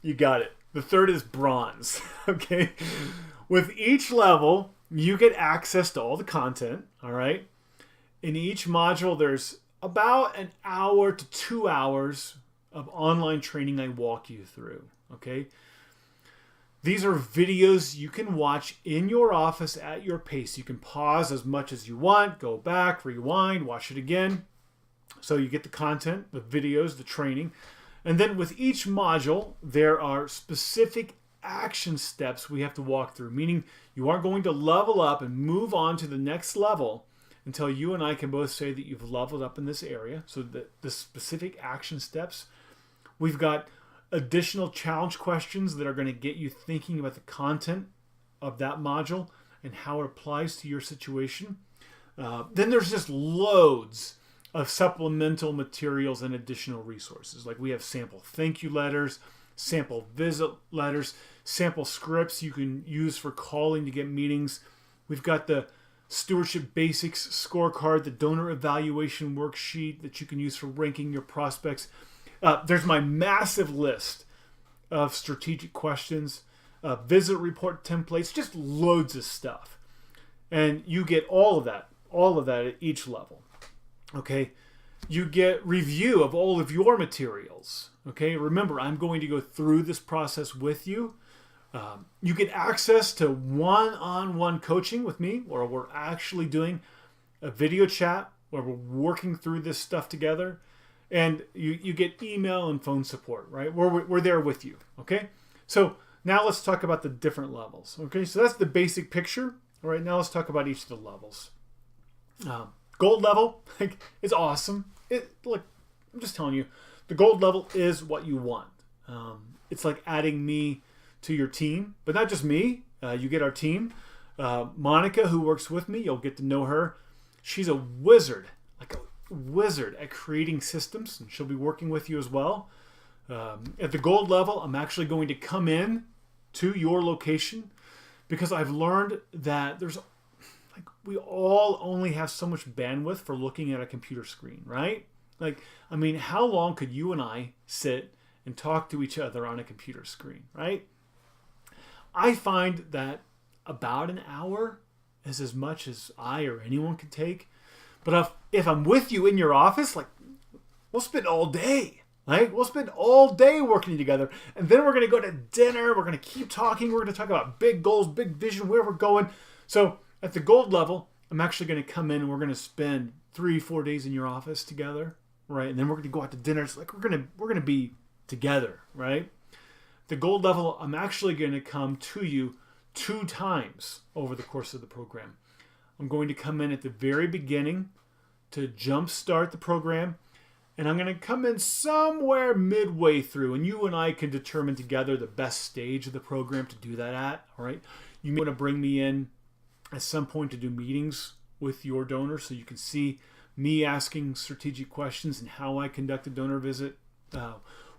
You got it. The third is bronze. Okay, with each level, you get access to all the content, all right? In each module, there's about an hour to 2 hours of online training I walk you through, okay? These are videos you can watch in your office at your pace. You can pause as much as you want, go back, rewind, watch it again. So you get the content, the videos, the training. And then with each module, there are specific action steps we have to walk through, meaning you aren't going to level up and move on to the next level until you and I can both say that you've leveled up in this area. So the specific action steps. We've got additional challenge questions that are going to get you thinking about the content of that module and how it applies to your situation. Then there's just loads of supplemental materials and additional resources. Like we have sample thank you letters, sample visit letters, sample scripts you can use for calling to get meetings. We've got the Stewardship Basics scorecard, the donor evaluation worksheet that you can use for ranking your prospects. There's my massive list of strategic questions, visit report templates, just loads of stuff. And you get all of that at each level. Okay, you get review of all of your materials. Okay, remember, I'm going to go through this process with you. You get access to one-on-one coaching with me, where we're actually doing a video chat where we're working through this stuff together. And you get email and phone support, right? We're there with you, okay? So now let's talk about the different levels, okay? So that's the basic picture. All right, now let's talk about each of the levels. Gold level, like, it's awesome. Look, I'm just telling you, the gold level is what you want. It's like adding me to your team, but not just me. You get our team. Monica, who works with me, you'll get to know her. She's a wizard, like a wizard at creating systems, and she'll be working with you as well. At the gold level, I'm actually going to come in to your location because I've learned that we all only have so much bandwidth for looking at a computer screen, right? Like, I mean, how long could you and I sit and talk to each other on a computer screen, right? I find that about an hour is as much as I or anyone can take. But if I'm with you in your office, like, we'll spend all day, right? We'll spend all day working together. And then we're going to go to dinner. We're going to keep talking. We're going to talk about big goals, big vision, where we're going. So at the gold level, I'm actually going to come in and we're going to spend 3-4 days in your office together, right? And then we're going to go out to dinner. It's like we're going to be together, right? The gold level, I'm actually going to come to you 2 times over the course of the program. I'm going to come in at the very beginning to jumpstart the program, and I'm going to come in somewhere midway through, and you and I can determine together the best stage of the program to do that at, all right? You may want to bring me in at some point to do meetings with your donor so you can see me asking strategic questions and how I conduct a donor visit.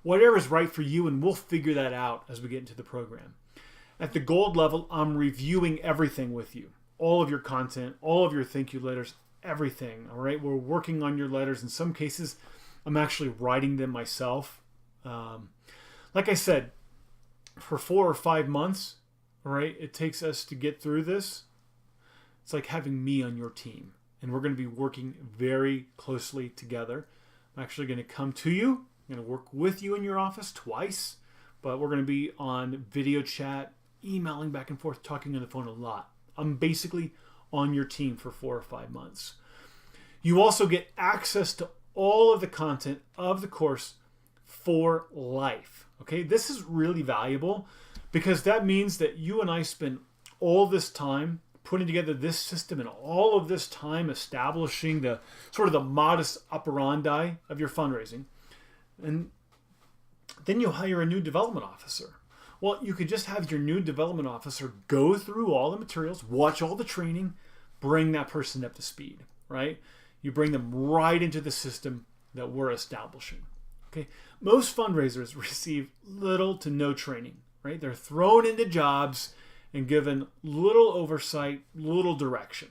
Whatever is right for you, and we'll figure that out as we get into the program. At the gold level, I'm reviewing everything with you. All of your content, all of your thank you letters, everything, all right? We're working on your letters. In some cases, I'm actually writing them myself. Like I said, for 4 or 5 months, all right, it takes us to get through this. It's like having me on your team, and we're going to be working very closely together. I'm actually going to come to you. I'm going to work with you in your office twice, but we're going to be on video chat, emailing back and forth, talking on the phone a lot. I'm basically on your team for 4 or 5 months. You also get access to all of the content of the course for life. Okay, this is really valuable because that means that you and I spend all this time putting together this system and all of this time establishing the sort of the modus operandi of your fundraising. And then you hire a new development officer. Well, you could just have your new development officer go through all the materials, watch all the training, bring that person up to speed, right? You bring them right into the system that we're establishing. Okay. Most fundraisers receive little to no training right? They're thrown into jobs and given little oversight, little direction.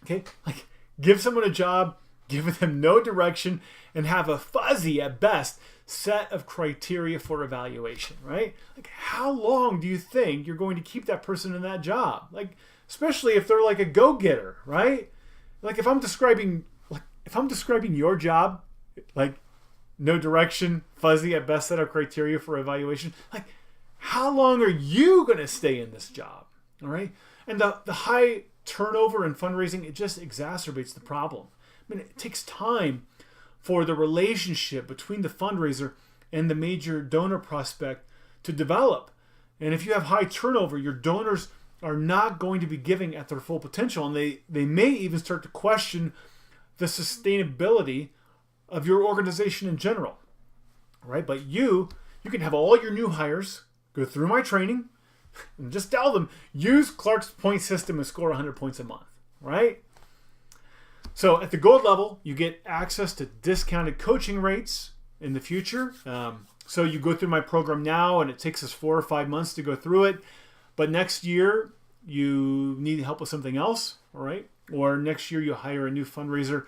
Okay? Like, give someone a job, give them no direction, and have a fuzzy, at best, set of criteria for evaluation, right? Like, how long do you think you're going to keep that person in that job? Like, especially if they're like a go-getter, right? Like, if I'm describing your job, like, no direction, fuzzy, at best set of criteria for evaluation, like, how long are you going to stay in this job? All right? And the high turnover in fundraising, it just exacerbates the problem. I mean, it takes time for the relationship between the fundraiser and the major donor prospect to develop. And if you have high turnover, your donors are not going to be giving at their full potential, and they may even start to question the sustainability of your organization in general, right? But you can have all your new hires go through my training and just tell them, use Clark's point system and score 100 points a month, right? So at the gold level, you get access to discounted coaching rates in the future. So you go through my program now, and it takes us 4 or 5 months to go through it. But next year, you need help with something else, all right? Or next year, you hire a new fundraiser,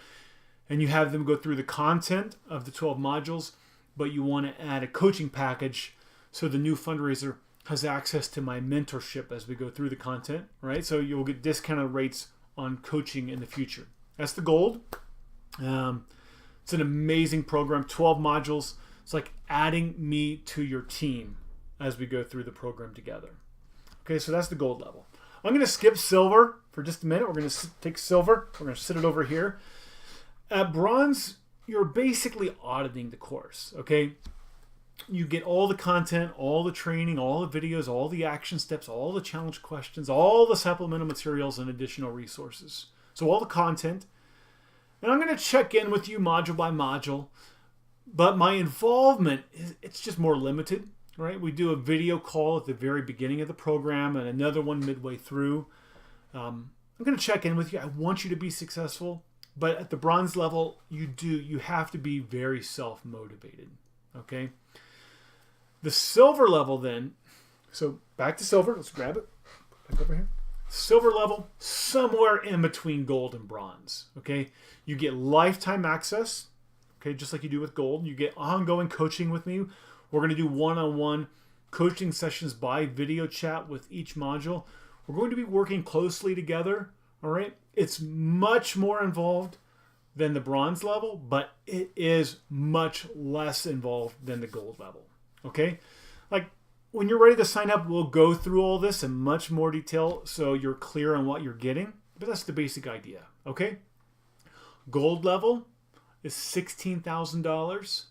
and you have them go through the content of the 12 modules, but you want to add a coaching package so the new fundraiser has access to my mentorship as we go through the content, right? So you'll get discounted rates on coaching in the future. That's the gold. It's an amazing program, 12 modules. It's like adding me to your team as we go through the program together. Okay, so that's the gold level. I'm going to skip silver for just a minute. We're going to take silver. We're going to sit it over here. At bronze, you're basically auditing the course, okay? You get all the content, all the training, all the videos, all the action steps, all the challenge questions, all the supplemental materials and additional resources. So all the content. And I'm going to check in with you module by module. But my involvement, it's just more limited, right? We do a video call at the very beginning of the program and another one midway through. I'm going to check in with you. I want you to be successful. But at the bronze level, you have to be very self-motivated, okay? The silver level then, so back to silver. Let's grab it. Back over here. Silver level, somewhere in between gold and bronze, okay? You get lifetime access, okay, just like you do with gold. You get ongoing coaching with me. We're going to do one-on-one coaching sessions by video chat with each module. We're going to be working closely together, all right? It's much more involved than the bronze level, but it is much less involved than the gold level, okay? Like, when you're ready to sign up, we'll go through all this in much more detail so you're clear on what you're getting, but that's the basic idea, okay? Gold level is $16,000.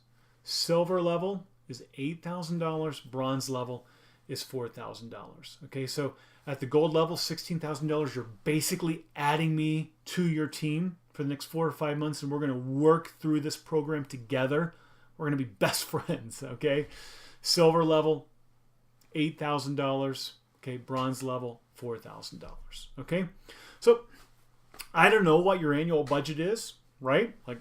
Silver level is $8,000. Bronze level is $4,000, okay? So at the gold level, $16,000, you're basically adding me to your team for the next 4 or 5 months, and we're going to work through this program together. We're going to be best friends, okay? Silver level, $8,000. Okay, bronze level, $4,000. Okay, so I don't know what your annual budget is, right? Like,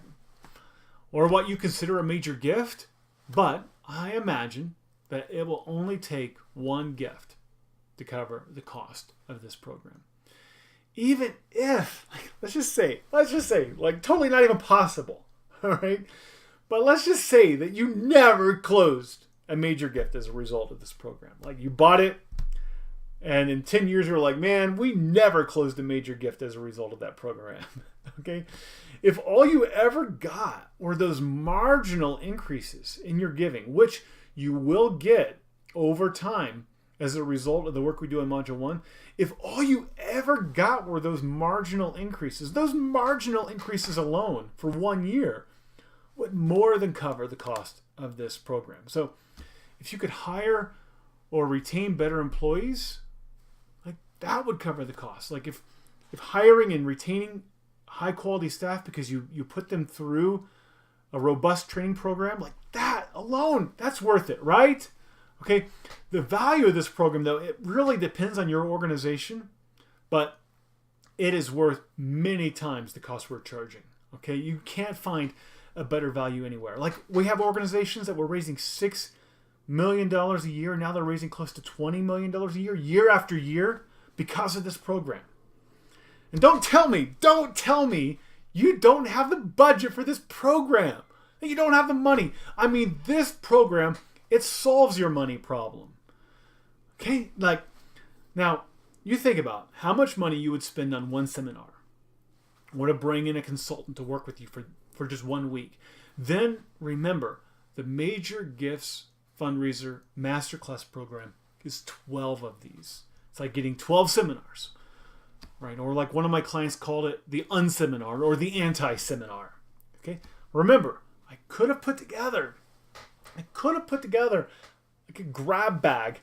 or what you consider a major gift, but I imagine that it will only take one gift to cover the cost of this program. Even if, like, let's just say, like, totally not even possible, all right? But let's just say that you never closed a major gift as a result of this program. Like, you bought it, and in 10 years you're like, man, we never closed a major gift as a result of that program. Okay? If all you ever got were those marginal increases in your giving, which you will get over time as a result of the work we do in Module 1, if all you ever got were those marginal increases alone for 1 year would more than cover the cost of this program. So if you could hire or retain better employees, like, that would cover the cost. Like, if hiring and retaining high quality staff because you put them through a robust training program, like, that alone, that's worth it, right? Okay, the value of this program, though, it really depends on your organization, but it is worth many times the cost we're charging. Okay, you can't find a better value anywhere. Like, we have organizations that we're raising $6 million a year. Now they're raising close to $20 million a year after year, because of this program. And don't tell me you don't have the budget for this program. You don't have the money. I mean, this program, it solves your money problem. Okay? Like, now, you think about how much money you would spend on one seminar, or to bring in a consultant to work with you for just 1 week. Then remember, the Major Gifts Fundraiser Masterclass program is 12 of these. It's like getting 12 seminars, right? Or like one of my clients called it the unseminar or the anti-seminar. Okay? Remember, I could have put together like a grab bag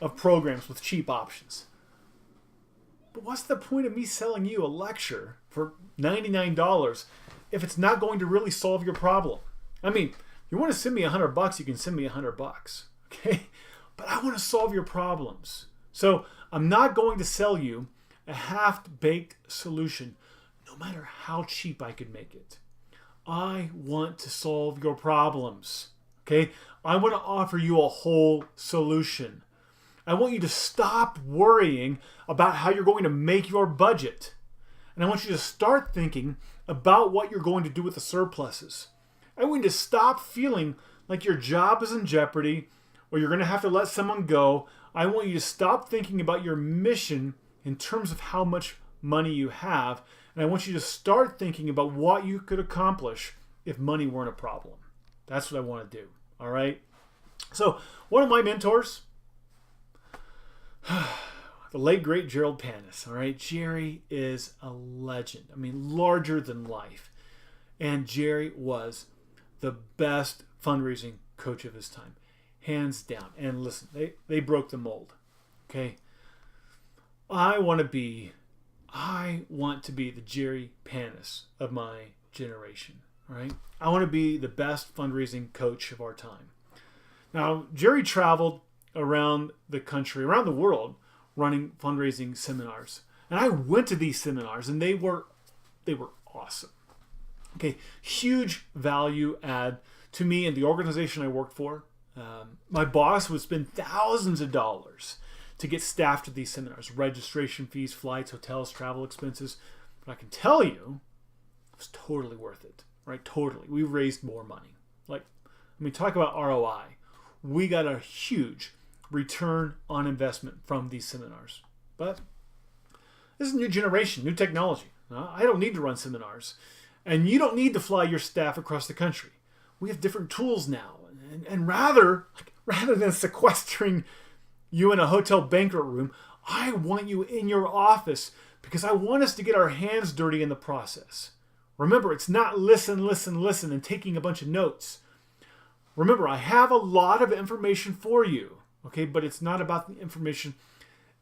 of programs with cheap options. But what's the point of me selling you a lecture for $99 if it's not going to really solve your problem? I mean, if you want to send me $100, you can send me $100, okay? But I want to solve your problems. So I'm not going to sell you a half-baked solution, no matter how cheap I could make it. I want to solve your problems, okay? I want to offer you a whole solution. I want you to stop worrying about how you're going to make your budget. And I want you to start thinking about what you're going to do with the surpluses. I want you to stop feeling like your job is in jeopardy or you're going to have to let someone go. I want you to stop thinking about your mission in terms of how much money you have. And I want you to start thinking about what you could accomplish if money weren't a problem. That's what I want to do. All right? So one of my mentors, the late, great Gerald Panis. All right? Jerry is a legend. I mean, larger than life. And Jerry was the best fundraising coach of his time. Hands down. And listen, they broke the mold. Okay? I want to be the Jerry Panis of my generation. Right? I want to be the best fundraising coach of our time. Now, Jerry traveled around the country, around the world, running fundraising seminars. And I went to these seminars, and they were awesome. Okay, huge value add to me and the organization I worked for. My boss would spend thousands of dollars to get staff to these seminars, registration fees, flights, hotels, travel expenses. But I can tell you, it was totally worth it, right? Totally. We raised more money. Talk about ROI. We got a huge return on investment from these seminars. But this is a new generation, new technology. I don't need to run seminars. And you don't need to fly your staff across the country. We have different tools now. And rather than sequestering you in a hotel banquet room, I want you in your office because I want us to get our hands dirty in the process. Remember, it's not listen, and taking a bunch of notes. Remember, I have a lot of information for you, okay? But it's not about the information.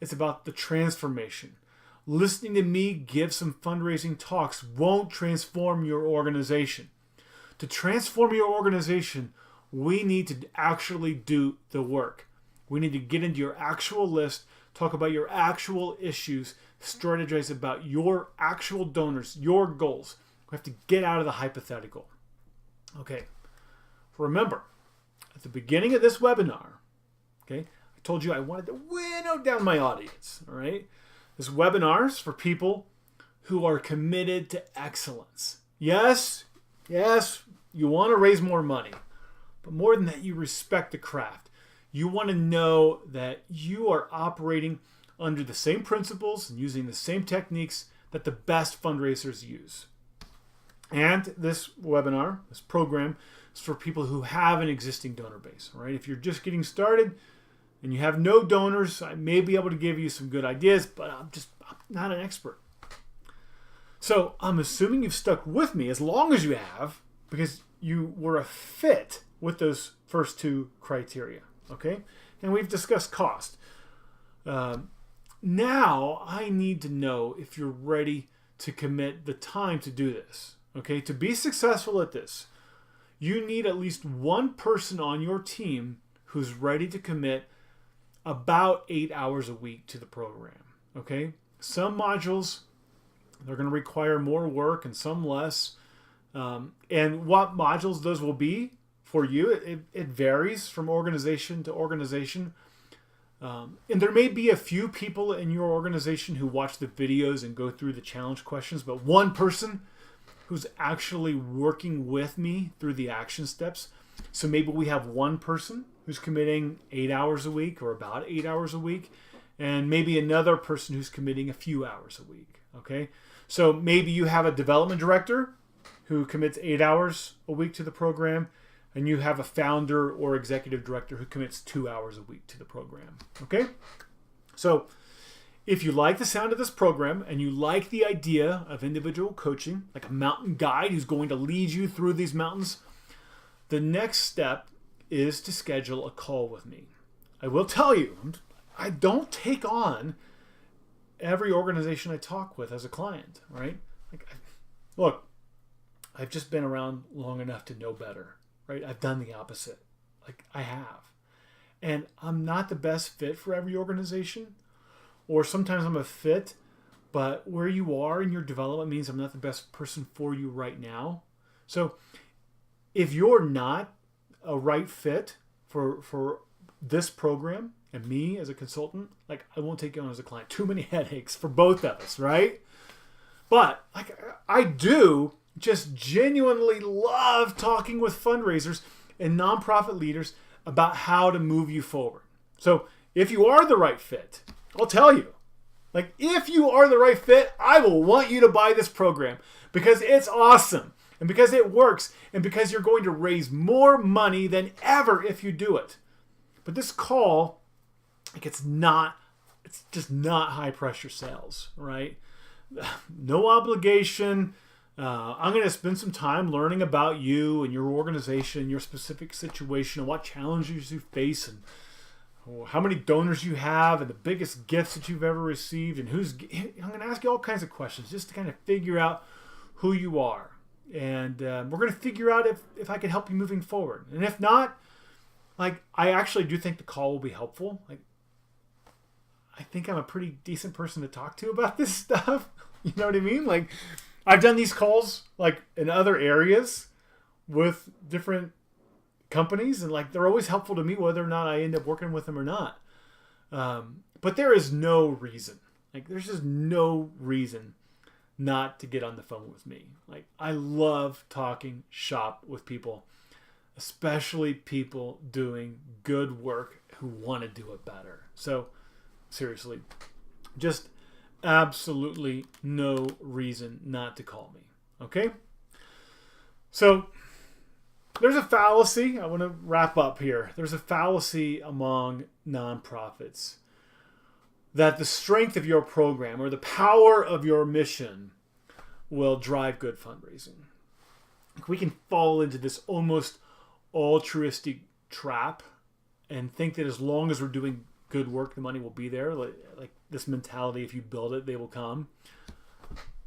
It's about the transformation. Listening to me give some fundraising talks won't transform your organization. To transform your organization, we need to actually do the work. We need to get into your actual list, talk about your actual issues, strategize about your actual donors, your goals. We have to get out of the hypothetical. Okay. Remember, at the beginning of this webinar, okay, I told you I wanted to winnow down my audience, all right? This webinar is for people who are committed to excellence. Yes, you want to raise more money, but more than that, you respect the craft. You want to know that you are operating under the same principles and using the same techniques that the best fundraisers use. And this webinar, this program, is for people who have an existing donor base. All right? If you're just getting started and you have no donors, I may be able to give you some good ideas, but I'm not an expert. So I'm assuming you've stuck with me as long as you have because you were a fit with those first two criteria. Okay? And we've discussed cost. Now I need to know if you're ready to commit the time to do this. Okay, to be successful at this, you need at least one person on your team who's ready to commit about 8 hours a week to the program. Okay, some modules, they're going to require more work and some less. And what modules those will be, for you. It varies from organization to organization. And there may be a few people in your organization who watch the videos and go through the challenge questions, but one person who's actually working with me through the action steps. So maybe we have one person who's committing 8 hours a week or about 8 hours a week, and maybe another person who's committing a few hours a week. Okay. So maybe you have a development director who commits 8 hours a week to the program, and you have a founder or executive director who commits 2 hours a week to the program. Okay. So if you like the sound of this program and you like the idea of individual coaching, like a mountain guide who's going to lead you through these mountains, the next step is to schedule a call with me. I will tell you, I don't take on every organization I talk with as a client, right? Look, I've just been around long enough to know better, right? I've done the opposite. I have. And I'm not the best fit for every organization. Or sometimes I'm a fit, but where you are in your development means I'm not the best person for you right now. So if you're not a right fit for this program and me as a consultant, I won't take you on as a client. Too many headaches for both of us, right? But I do just genuinely love talking with fundraisers and nonprofit leaders about how to move you forward. So if you are the right fit, I'll tell you, if you are the right fit, I will want you to buy this program because it's awesome and because it works and because you're going to raise more money than ever if you do it. But this call, it's just not high pressure sales, right? No obligation. I'm going to spend some time learning about you and your organization, your specific situation, and what challenges you face, and how many donors you have, and the biggest gifts that you've ever received, and I'm going to ask you all kinds of questions just to kind of figure out who you are. And we're going to figure out if I can help you moving forward. And if not, I actually do think the call will be helpful. I think I'm a pretty decent person to talk to about this stuff. You know what I mean? I've done these calls in other areas with different companies, and they're always helpful to me whether or not I end up working with them or not. But there is no reason. There's just no reason not to get on the phone with me. I love talking shop with people, especially people doing good work who want to do it better. So seriously, just absolutely no reason not to call me. Okay? So there's a fallacy. I want to wrap up here. There's a fallacy among nonprofits that the strength of your program or the power of your mission will drive good fundraising. We can fall into this almost altruistic trap and think that as long as we're doing good work, the money will be there. Like this mentality, if you build it, they will come.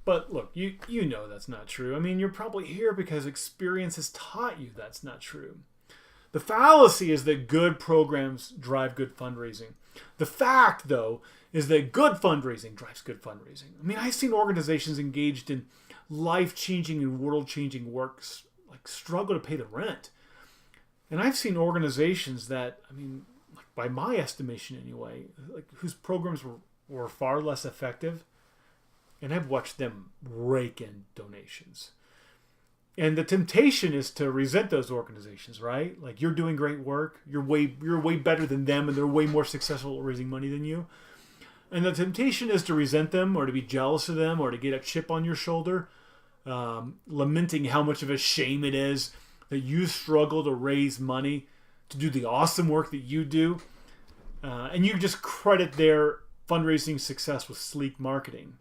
But look, you know that's not true. I mean, you're probably here because experience has taught you that's not true. The fallacy is that good programs drive good fundraising. The fact, though, is that good fundraising drives good fundraising. I mean, I've seen organizations engaged in life-changing and world-changing works struggle to pay the rent. And I've seen organizations that, by my estimation anyway, whose programs were far less effective, and I've watched them rake in donations. And the temptation is to resent those organizations, right? You're doing great work, you're way better than them, and they're way more successful at raising money than you. And the temptation is to resent them, or to be jealous of them, or to get a chip on your shoulder, lamenting how much of a shame it is that you struggle to raise money to do the awesome work that you do, and you just credit their fundraising success with sleek marketing.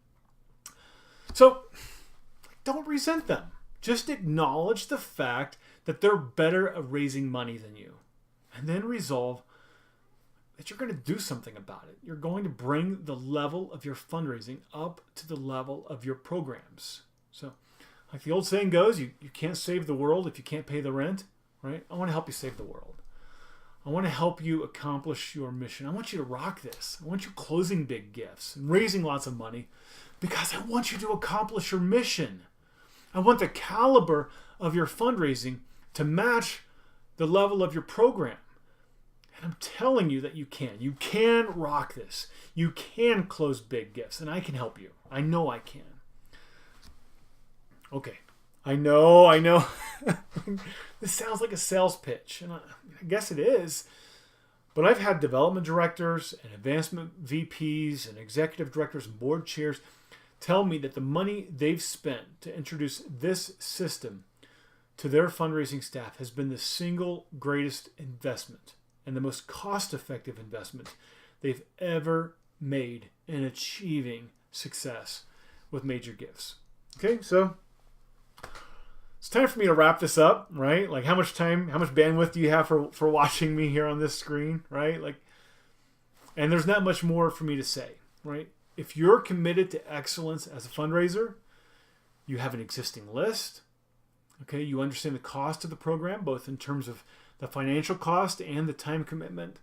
So don't resent them. Just acknowledge the fact that they're better at raising money than you, and then resolve that you're going to do something about it. You're going to bring the level of your fundraising up to the level of your programs. So like the old saying goes, you can't save the world if you can't pay the rent, right? I want to help you save the world. I want to help you accomplish your mission. I want you to rock this. I want you closing big gifts and raising lots of money because I want you to accomplish your mission. I want the caliber of your fundraising to match the level of your program. And I'm telling you that you can. You can rock this. You can close big gifts, and I can help you. I know I can. Okay. I know. This sounds like a sales pitch, and I guess it is. But I've had development directors and advancement VPs and executive directors and board chairs tell me that the money they've spent to introduce this system to their fundraising staff has been the single greatest investment and the most cost-effective investment they've ever made in achieving success with major gifts. Okay, so it's time for me to wrap this up, right? Like, how much bandwidth do you have for watching me here on this screen, right? Like, and there's not much more for me to say, right? If you're committed to excellence as a fundraiser, you have an existing list, okay? You understand the cost of the program, both in terms of the financial cost and the time commitment.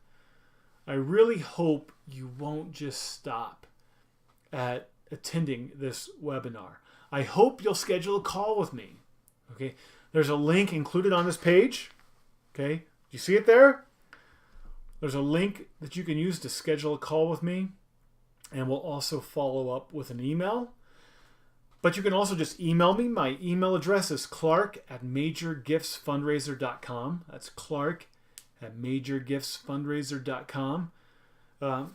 I really hope you won't just stop at attending this webinar. I hope you'll schedule a call with me. Okay, there's a link included on this page. Okay, do you see it there? There's a link that you can use to schedule a call with me, and we'll also follow up with an email. But you can also just email me. My email address is clark@majorgiftsfundraiser.com. That's clark@majorgiftsfundraiser.com. And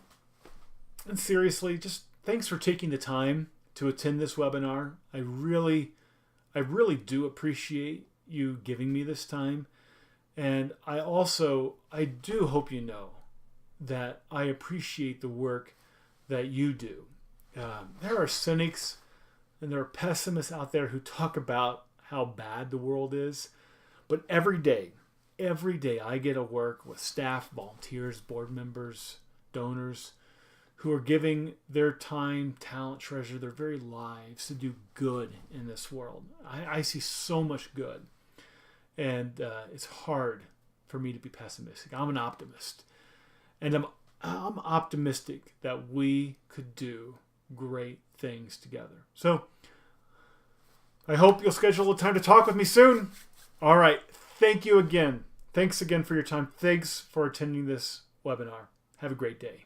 seriously, just thanks for taking the time to attend this webinar. I really do appreciate you giving me this time. And I do hope you know that I appreciate the work that you do. There are cynics and there are pessimists out there who talk about how bad the world is. But every day I get to work with staff, volunteers, board members, donors who are giving their time, talent, treasure, their very lives to do good in this world. I see so much good. And it's hard for me to be pessimistic. I'm an optimist. And I'm optimistic that we could do great things together. So I hope you'll schedule a time to talk with me soon. All right. Thank you again. Thanks again for your time. Thanks for attending this webinar. Have a great day.